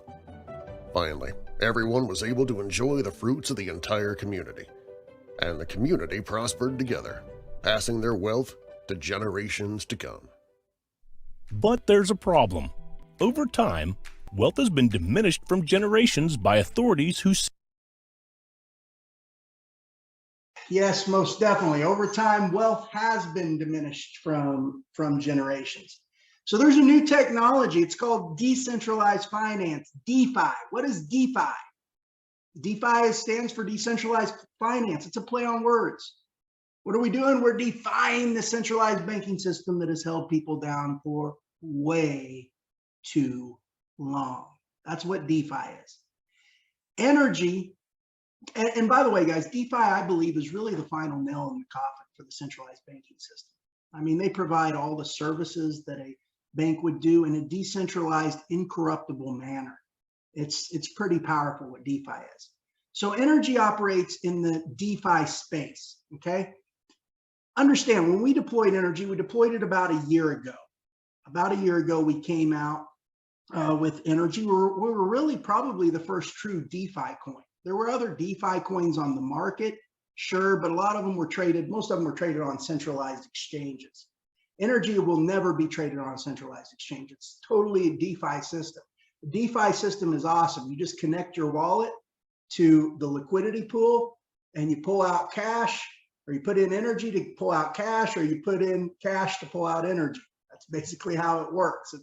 Finally, everyone was able to enjoy the fruits of the entire community, and the community prospered together, passing their wealth to generations to come. But there's a problem. Over time, wealth has been diminished from generations by authorities who Yes, most definitely. Over time, wealth has been diminished from generations. So there's a new technology. It's called decentralized finance, DeFi. What is DeFi? DeFi stands for decentralized finance. It's a play on words. What are we doing? We're defying the centralized banking system that has held people down for way too long. That's what DeFi is. NRGY, and by the way, guys, DeFi, I believe, is really the final nail in the coffin for the centralized banking system. I mean, they provide all the services that a bank would do in a decentralized, incorruptible manner. It's pretty powerful what DeFi is. So NRGY operates in the DeFi space, okay? Understand, when we deployed NRGY, we deployed it about a year ago. About a year ago, we came out with NRGY. We were really probably the first true DeFi coin. There were other DeFi coins on the market, sure, but a lot of them were traded, most of them were traded on centralized exchanges. NRGY will never be traded on a centralized exchange. It's totally a DeFi system. The DeFi system is awesome. You just connect your wallet to the liquidity pool and you pull out cash, or you put in NRGY to pull out cash, or you put in cash to pull out NRGY. That's basically how it works.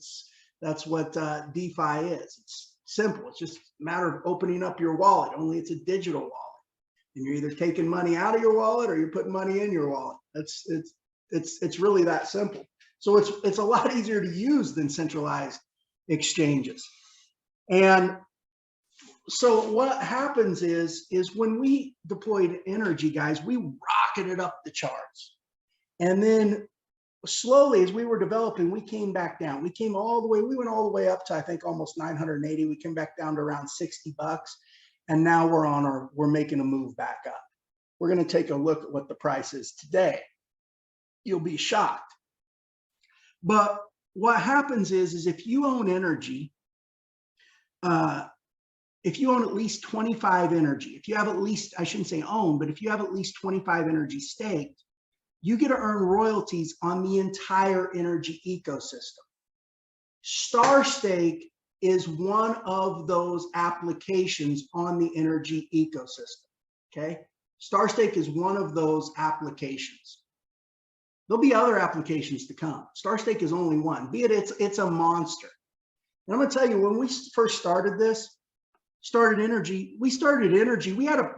That's what DeFi is. It's simple. It's just a matter of opening up your wallet, only it's a digital wallet. And you're either taking money out of your wallet or you're putting money in your wallet. It's really that simple. So it's a lot easier to use than centralized exchanges. And so what happens is when we deployed NRGY, guys, we rocketed up the charts. And then slowly, as we were developing, we came back down. We went all the way up to, I think, almost 980. We came back down to around 60 bucks. And now we're making a move back up. We're going to take a look at what the price is today. You'll be shocked. But what happens is if you own NRGY, if you own at least 25 NRGY, if you have at least, I shouldn't say own, but if you have at least 25 NRGY staked, you get to earn royalties on the entire NRGY ecosystem. Starstake is one of those applications on the NRGY ecosystem, okay? Starstake is one of those applications. There'll be other applications to come. Starstake is only one, be it it's a monster. And I'm gonna tell you, when we first started NRGY,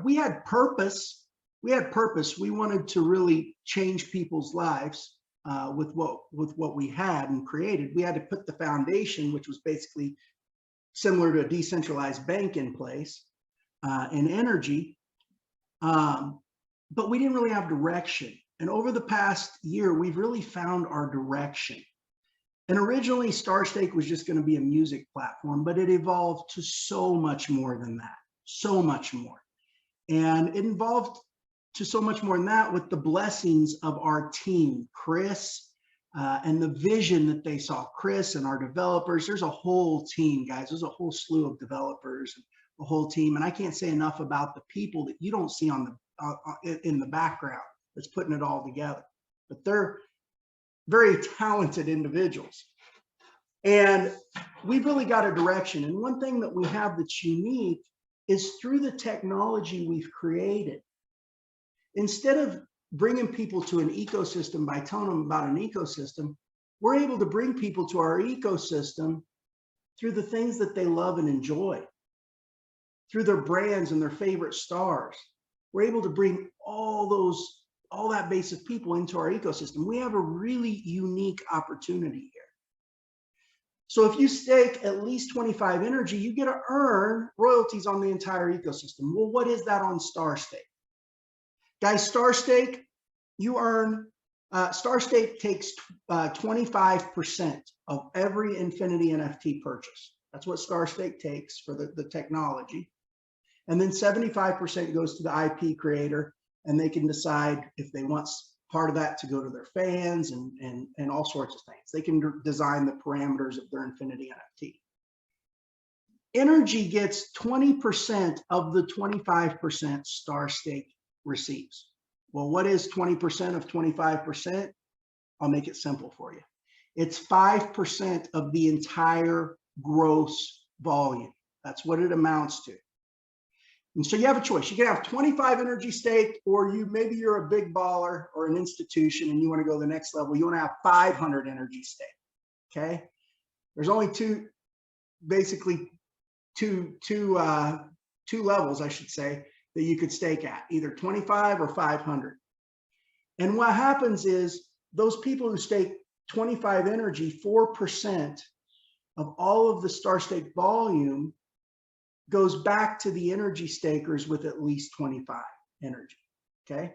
we had purpose. We wanted to really change people's lives with what we had and created. We had to put the foundation, which was basically similar to a decentralized bank, in place in NRGY, but we didn't really have direction. And over the past year, we've really found our direction. And originally, Starstake was just going to be a music platform, but it evolved to so much more than that, so much more. And it evolved to so much more than that with the blessings of our team, Chris, and the vision that they saw, Chris and our developers. There's a whole team, guys. There's a whole slew of developers, a whole team. And I can't say enough about the people that you don't see on in the background that's putting it all together. But they're very talented individuals. And we've really got a direction. And one thing that we have that's unique is through the technology we've created. Instead of bringing people to an ecosystem by telling them about an ecosystem, we're able to bring people to our ecosystem through the things that they love and enjoy, through their brands and their favorite stars. We're able to bring all that base of people into our ecosystem. We have a really unique opportunity here. So if you stake at least 25 NRGY, you get to earn royalties on the entire ecosystem. Well, what is that on Starstake? Guys, Starstake, you earn, Starstake takes 25% of every Infinity NFT purchase. That's what Starstake takes for the technology. And then 75% goes to the IP creator, and they can decide if they want part of that to go to their fans and all sorts of things. They can design the parameters of their Infinity NFT. NRGY gets 20% of the 25% Starstake receives. Well, what is 20% of 25%? I'll make it simple for you. It's 5% of the entire gross volume. That's what it amounts to. And so you have a choice. You can have 25 NRGY staked, or maybe you're a big baller or an institution and you want to go to the next level. You want to have 500 NRGY staked. Okay. There's only two levels, I should say, that you could stake at, either 25 or 500. And what happens is those people who stake 25 NRGY, 4% of all of the Starstake volume goes back to the NRGY stakers with at least 25 NRGY. Okay.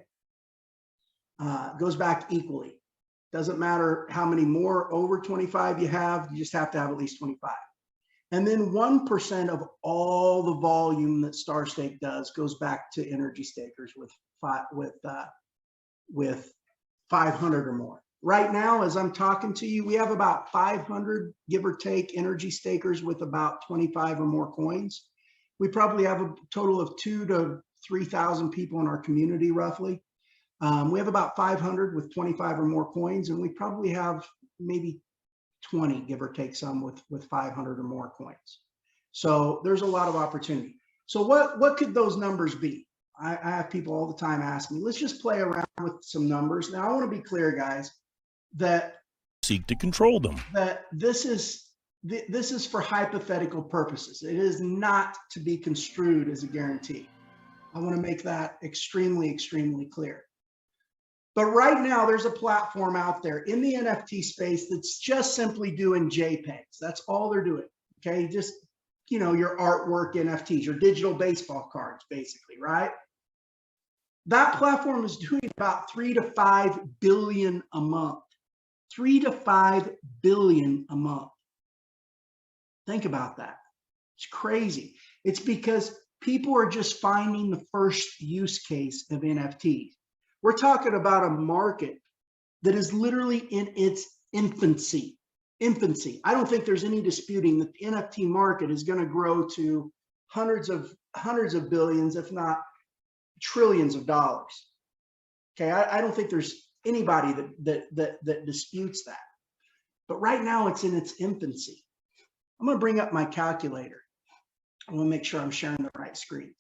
Goes back equally. Doesn't matter how many more over 25 you have, you just have to have at least 25. And then 1% of all the volume that Starstake does goes back to NRGY stakers with 500 or more. Right now, as I'm talking to you, we have about 500, give or take, NRGY stakers with about 25 or more coins. We probably have a total of 2,000 to 3,000 people in our community, roughly. We have about 500 with 25 or more coins, and we probably have maybe 20, give or take, some with 500 or more coins. So there's a lot of opportunity. So what could those numbers be? I have people all the time ask me, let's just play around with some numbers. Now, I want to be clear, guys, that seek to control them. That this is for hypothetical purposes. It is not to be construed as a guarantee. I want to make that extremely, extremely clear. But right now, there's a platform out there in the NFT space that's just simply doing JPEGs. That's all they're doing. Okay, just, you know, your artwork NFTs, your digital baseball cards, basically, right? That platform is doing about 3 to 5 billion a month. 3 to 5 billion a month. Think about that. It's crazy. It's because people are just finding the first use case of NFTs. We're talking about a market that is literally in its infancy. I don't think there's any disputing that the NFT market is going to grow to hundreds of billions, if not trillions of dollars. Okay, I don't think there's anybody that disputes that. But right now it's in its infancy. I'm going to bring up my calculator. I want to make sure I'm sharing the right screen.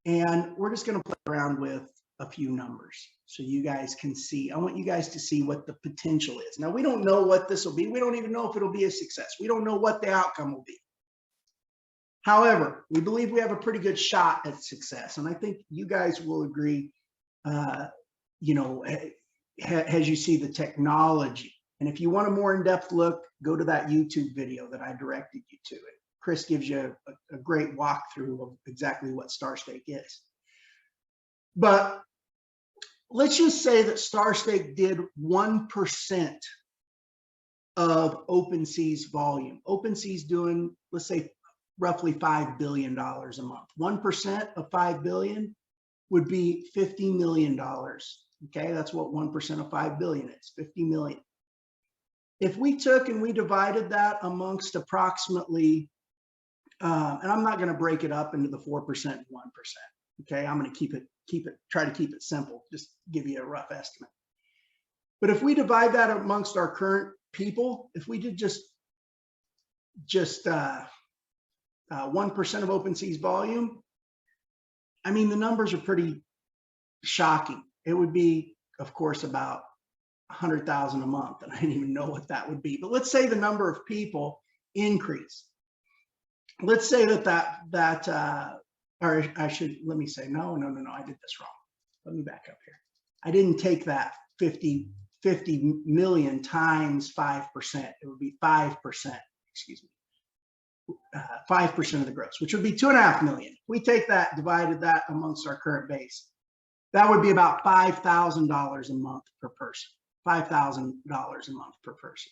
And we're just going to play around with a few numbers so you guys can see. I want you guys to see what the potential is. Now, we don't know what this will be. We don't even know if it'll be a success. We don't know what the outcome will be. However, we believe we have a pretty good shot at success. And I think you guys will agree, you know, as you see the technology. And if you want a more in-depth look, go to that YouTube video that I directed you to. Chris gives you a great walkthrough of exactly what Starstake is. But let's just say that Starstake did 1% of OpenSea's volume. OpenSea's doing, let's say, roughly $5 billion a month. 1% of 5 billion would be $50 million. Okay, that's what 1% of 5 billion is, 50 million. If we took and we divided that amongst approximately, and I'm not going to break it up into the 4% and 1%. Okay, I'm going to try to keep it simple, just give you a rough estimate. But if we divide that amongst our current people, if we did just 1% of OpenSea's volume, I mean, the numbers are pretty shocking. it would be, of course, about 100,000 a month. And I didn't even know what that would be. But let's say the number of people increase. Let's say or I should, let me say, no, I did this wrong. Let me back up here. I didn't take that 50 million times 5%. It would be 5%, excuse me, 5% of the gross, which would be 2.5 million. If we take that, divided that amongst our current base, that would be about $5,000 a month per person, $5,000 a month per person.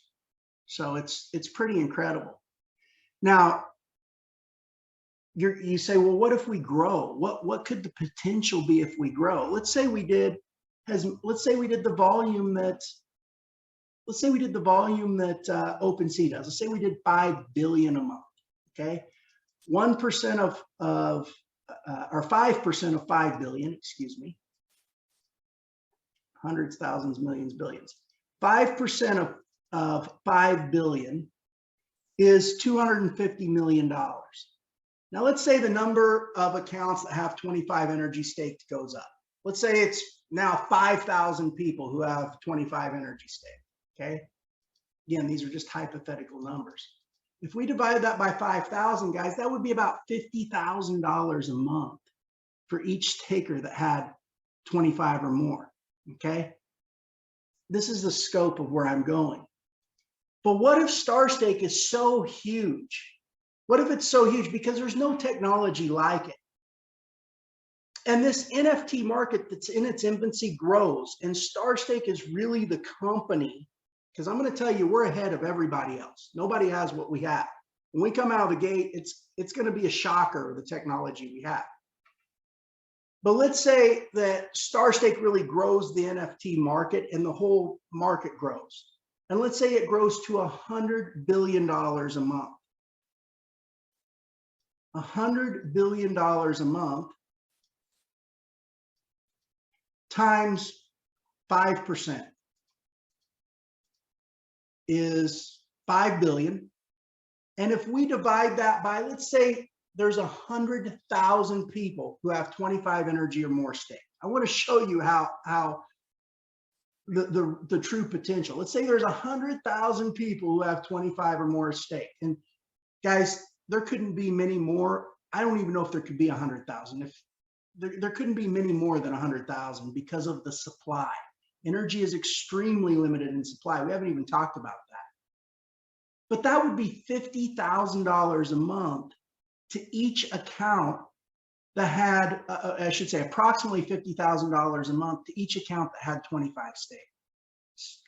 So it's pretty incredible. Now, you say, well, what if we grow? What could the potential be if we grow? Let's say we did the volume that OpenSea does. Let's say we did 5 billion a month. Okay, 1% or 5% of 5 billion. Excuse me. Hundreds, thousands, millions, billions. 5% of 5 billion is $250 million. Now, let's say the number of accounts that have 25 NRGY staked goes up. Let's say it's now 5,000 people who have 25 NRGY staked, okay? Again, these are just hypothetical numbers. If we divide that by 5,000, guys, that would be about $50,000 a month for each taker that had 25 or more, okay? This is the scope of where I'm going. But what if Starstake is so huge? What if it's so huge? Because there's no technology like it. And this NFT market that's in its infancy grows, and Starstake is really the company, because I'm going to tell you, we're ahead of everybody else. Nobody has what we have. When we come out of the gate, it's going to be a shocker, the technology we have. But let's say that Starstake really grows the NFT market and the whole market grows. And let's say it grows to $100 billion a month. $100 billion a month times 5% is 5 billion. And if we divide that by, let's say there's 100,000 people who have 25 NRGY or more stake. I want to show you how the true potential. Let's say there's 100,000 people who have 25 or more stake. And guys, there couldn't be many more. I don't even know if there could be 100,000. If there couldn't be many more than 100,000 because of the supply. NRGY is extremely limited in supply. We haven't even talked about that. But that would be $50,000 a month to each account that had, I should say, approximately $50,000 a month to each account that had 25 stake.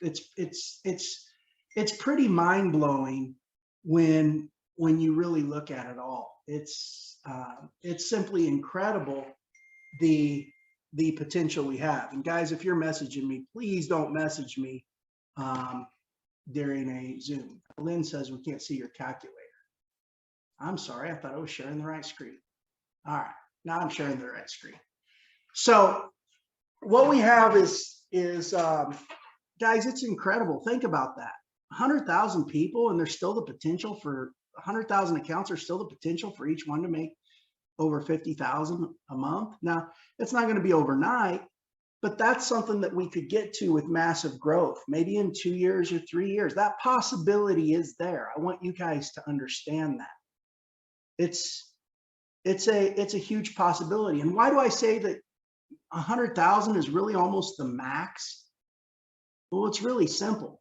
It's pretty mind blowing when you really look at it all. It's simply incredible the potential we have. And guys, if you're messaging me, please don't message me during a Zoom. Lynn says we can't see your calculator. I'm sorry, I thought I was sharing the right screen. All right, now I'm sharing the right screen. So what we have is guys, it's incredible. Think about that. 100,000 people, and there's still the potential for 100,000 accounts, are still the potential for each one to make over 50,000 a month. Now, it's not going to be overnight, but that's something that we could get to with massive growth, maybe in 2 years or 3 years. That possibility is there. I want you guys to understand that. It's a huge possibility. And why do I say that 100,000 is really almost the max? Well, it's really simple.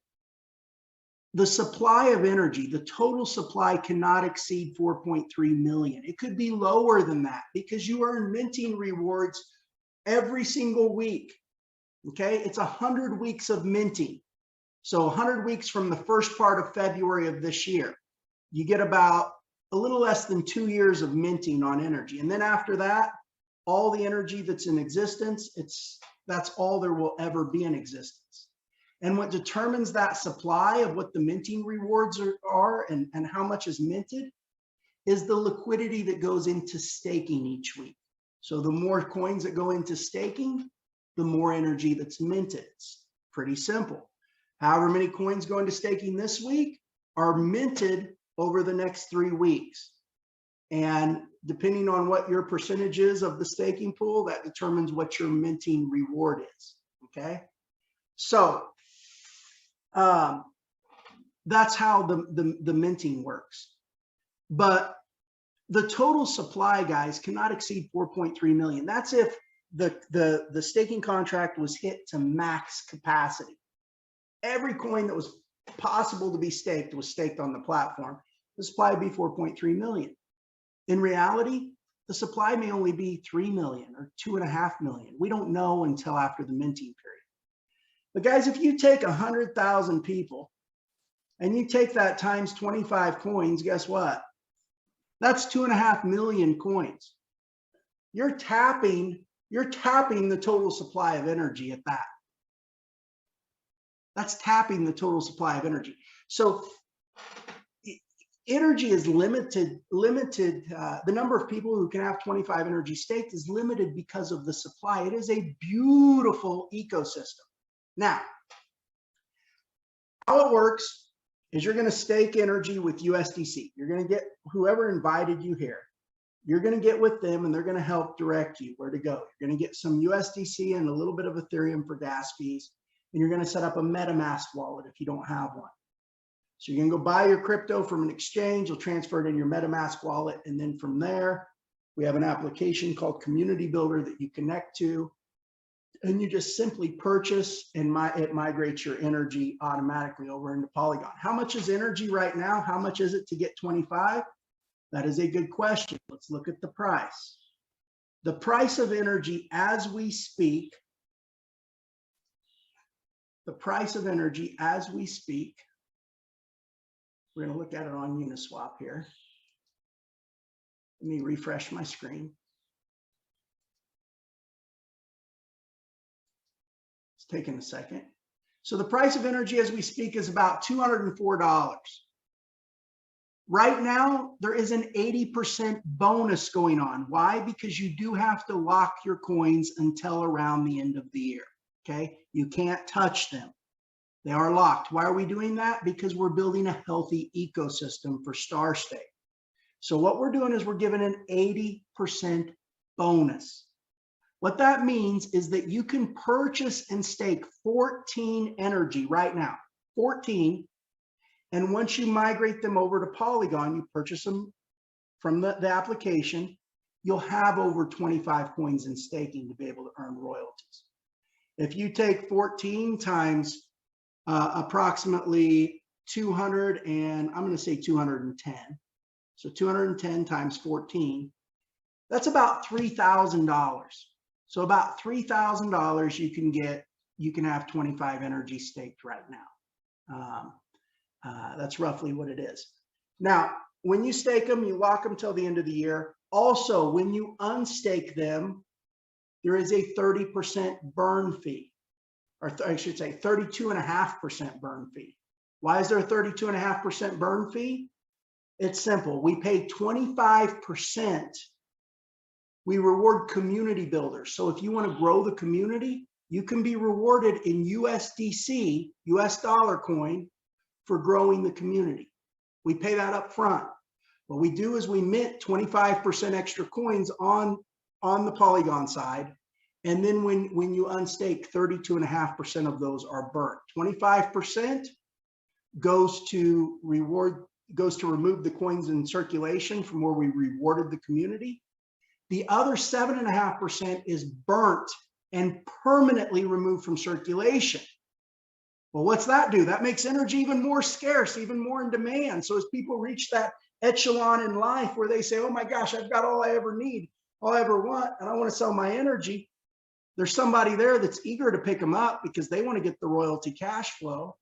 The supply of energy, the total supply, cannot exceed 4.3 million. It could be lower than that because you earn minting rewards every single week. Okay, it's 100 weeks of minting. So 100 weeks from the first part of February of this year, you get about a little less than 2 years of minting on energy. And then after that, all the energy that's in existence, that's all there will ever be in existence. And what determines that supply of what the minting rewards are and how much is minted is the liquidity that goes into staking each week. So the more coins that go into staking, the more energy that's minted. It's pretty simple. However many coins go into staking this week are minted over the next 3 weeks. And depending on what your percentage is of the staking pool, that determines what your minting reward is, okay? So that's how the minting works. But the total supply, guys, cannot exceed 4.3 million. That's if the staking contract was hit to max capacity. Every coin that was possible to be staked was staked on the platform. The supply would be 4.3 million. In reality, the supply may only be 3 million or 2.5 million. We don't know until after the minting period. But guys, if you take 100,000 people and you take that times 25 coins, guess what? That's 2.5 million coins. You're tapping the total supply of energy at that. That's tapping the total supply of energy. So energy is limited. The number of people who can have 25 energy staked is limited because of the supply. It is a beautiful ecosystem. Now, how it works is you're going to stake energy with USDC. You're going to get whoever invited you here. You're going to get with them and they're going to help direct you where to go. You're going to get some USDC and a little bit of Ethereum for gas fees. And you're going to set up a MetaMask wallet if you don't have one. So you're going to go buy your crypto from an exchange. You'll transfer it in your MetaMask wallet. And then from there, we have an application called Community Builder that you connect to. And you just simply purchase and it migrates your energy automatically over into Polygon. How much is energy right now? How much is it to get 25? That is a good question. Let's look at the price. The price of energy as we speak, we're going to look at it on Uniswap here. Let me refresh my screen. It's taking a second. So the price of energy as we speak is about $204. Right now, there is an 80% bonus going on. Why? Because you do have to lock your coins until around the end of the year. Okay, you can't touch them. They are locked. Why are we doing that? Because we're building a healthy ecosystem for Starstake. So what we're doing is we're giving an 80% bonus. What that means is that you can purchase and stake 14 energy right now, 14. And once you migrate them over to Polygon, you purchase them from the application, you'll have over 25 coins in staking to be able to earn royalties. If you take 14 times approximately 200 and I'm going to say 210. So 210 times 14, that's about $3,000. So about $3,000 you can have 25 energy staked right now. That's roughly what it is. Now, when you stake them, you lock them till the end of the year. Also, when you unstake them, there is a 30% burn fee, or I should say 32.5% burn fee. Why is there a 32.5% burn fee? It's simple. We pay 25%. We reward community builders. So if you want to grow the community, you can be rewarded in USDC, US dollar coin, for growing the community. We pay that up front. What we do is we mint 25% extra coins on the Polygon side. And then when you unstake, 32.5% of those are burnt. 25% goes to remove the coins in circulation from where we rewarded the community. The other 7.5% is burnt and permanently removed from circulation. Well, what's that do? That makes energy even more scarce, even more in demand. So as people reach that echelon in life where they say, oh my gosh, I've got all I ever need, all I ever want, and I want to sell my energy, there's somebody there that's eager to pick them up because they want to get the royalty cash flow.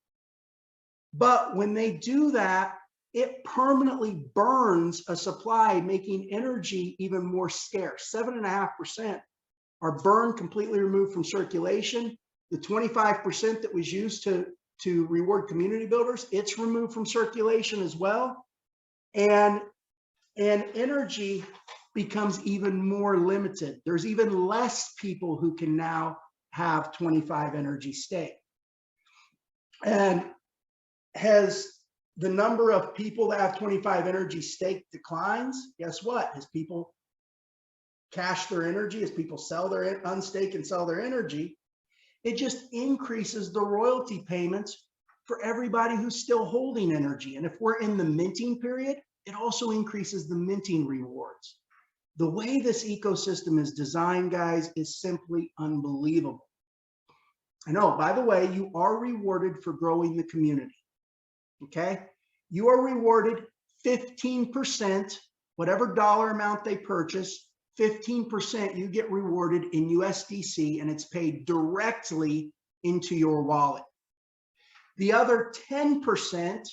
But when they do that, it permanently burns a supply, making energy even more scarce. 7.5% are burned, completely removed from circulation. The 25% that was used to reward community builders, it's removed from circulation as well. And energy becomes even more limited. There's even less people who can now have 25 energy stake. And has the number of people that have 25 energy stake declines, guess what? As people cash their energy, as people sell their unstake and sell their energy, it just increases the royalty payments for everybody who's still holding energy. And if we're in the minting period, it also increases the minting rewards. The way this ecosystem is designed, guys, is simply unbelievable. I know, by the way, you are rewarded for growing the community. Okay, you are rewarded 15%, whatever dollar amount they purchase, 15% you get rewarded in USDC, and it's paid directly into your wallet. The other 10%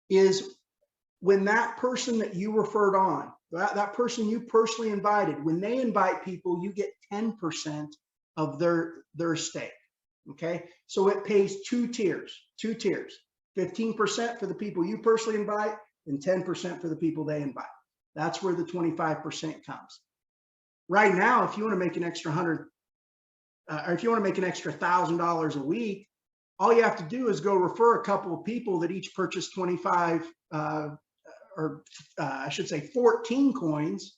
is when that person that you referred on, that person you personally invited, when they invite people, you get 10% of their stake. Okay, so it pays two tiers, 15% for the people you personally invite and 10% for the people they invite. That's where the 25% comes. Right now, if you want to make an extra or if you want to make an extra $1,000 a week, all you have to do is go refer a couple of people that each purchase 25, I should say 14 coins.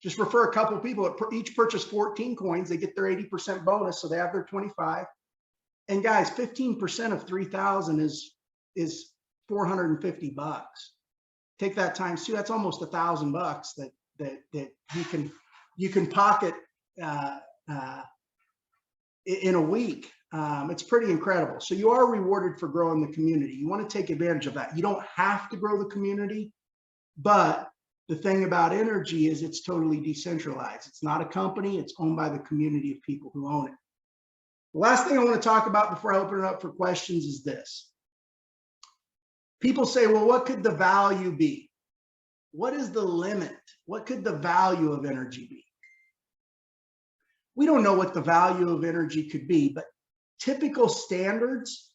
Just refer a couple of people that each purchase 14 coins. They get their 80% bonus, so they have their 25. And guys, 15% of 3,000 is $450. Take that times two. That's almost $1,000 that you can pocket in a week. It's pretty incredible. So you are rewarded for growing the community. You want to take advantage of that. You don't have to grow the community, but the thing about NRGY is it's totally decentralized. It's not a company. It's owned by the community of people who own it. The last thing I want to talk about before I open it up for questions is this. People say, well, what could the value be? What is the limit? What could the value of NRGY be? We don't know what the value of NRGY could be, but typical standards,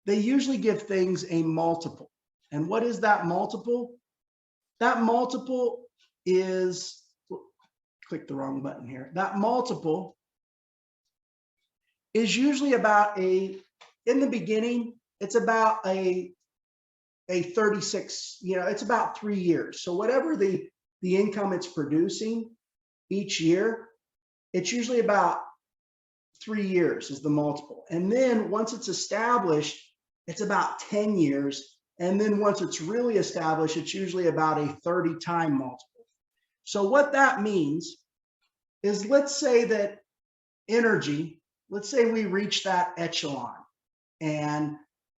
they usually give things a multiple. And what is that multiple? That multiple is, click the wrong button here. That multiple is usually about in the beginning, it's about a 36, it's about 3 years. So whatever the income it's producing each year, it's usually about 3 years is the multiple. And then once it's established, it's about 10 years. And then once it's really established, it's usually about a 30-time multiple. So what that means is, let's say that NRGY, let's say we reach that echelon and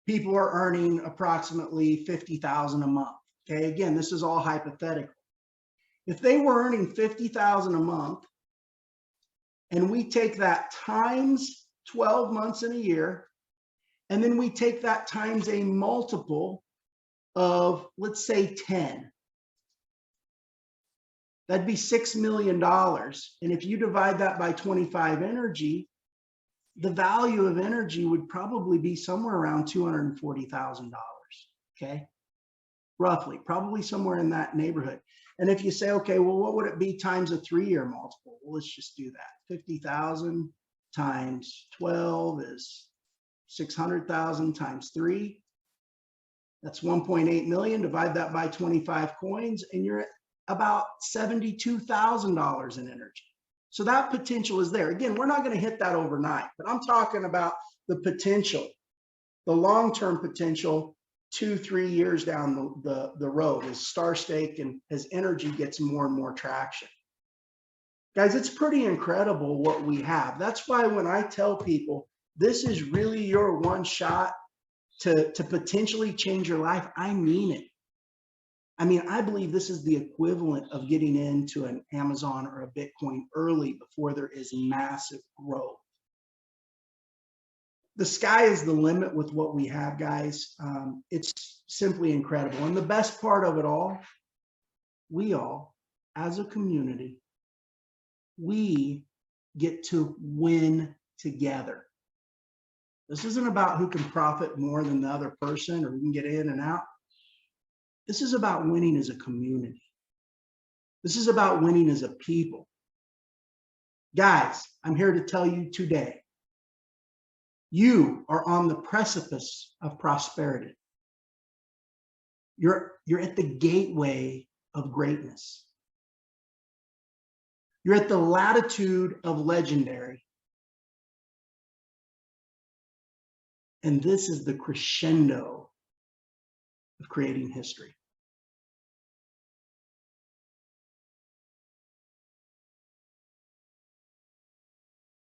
people are earning approximately $50,000 a month. Okay, again, this is all hypothetical. If they were earning $50,000 a month and we take that times 12 months in a year, and then we take that times a multiple of, let's say, 10, that'd be $6 million. And if you divide that by 25 NRGY, the value of NRGY would probably be somewhere around $240,000, okay? Roughly, probably somewhere in that neighborhood. And if you say, okay, well, what would it be times a 3-year multiple? Well, let's just do that. 50,000 times 12 is 600,000 times 3. That's 1.8 million. Divide that by 25 coins, and you're at about $72,000 in NRGY. So that potential is there. Again, we're not going to hit that overnight, but I'm talking about the potential, the long-term potential 2-3 years down the road as Starstake and as NRGY gets more and more traction. Guys, it's pretty incredible what we have. That's why when I tell people this is really your one shot to potentially change your life, I mean it. I mean, I believe this is the equivalent of getting into an Amazon or a Bitcoin early before there is massive growth. The sky is the limit with what we have, guys. It's simply incredible. And the best part of it all, we all, as a community, we get to win together. This isn't about who can profit more than the other person or who can get in and out. This is about winning as a community. This is about winning as a people. Guys, I'm here to tell you today, You are on the precipice of prosperity. You're at the gateway of greatness. You're at the latitude of legendary. And this is the crescendo of creating history.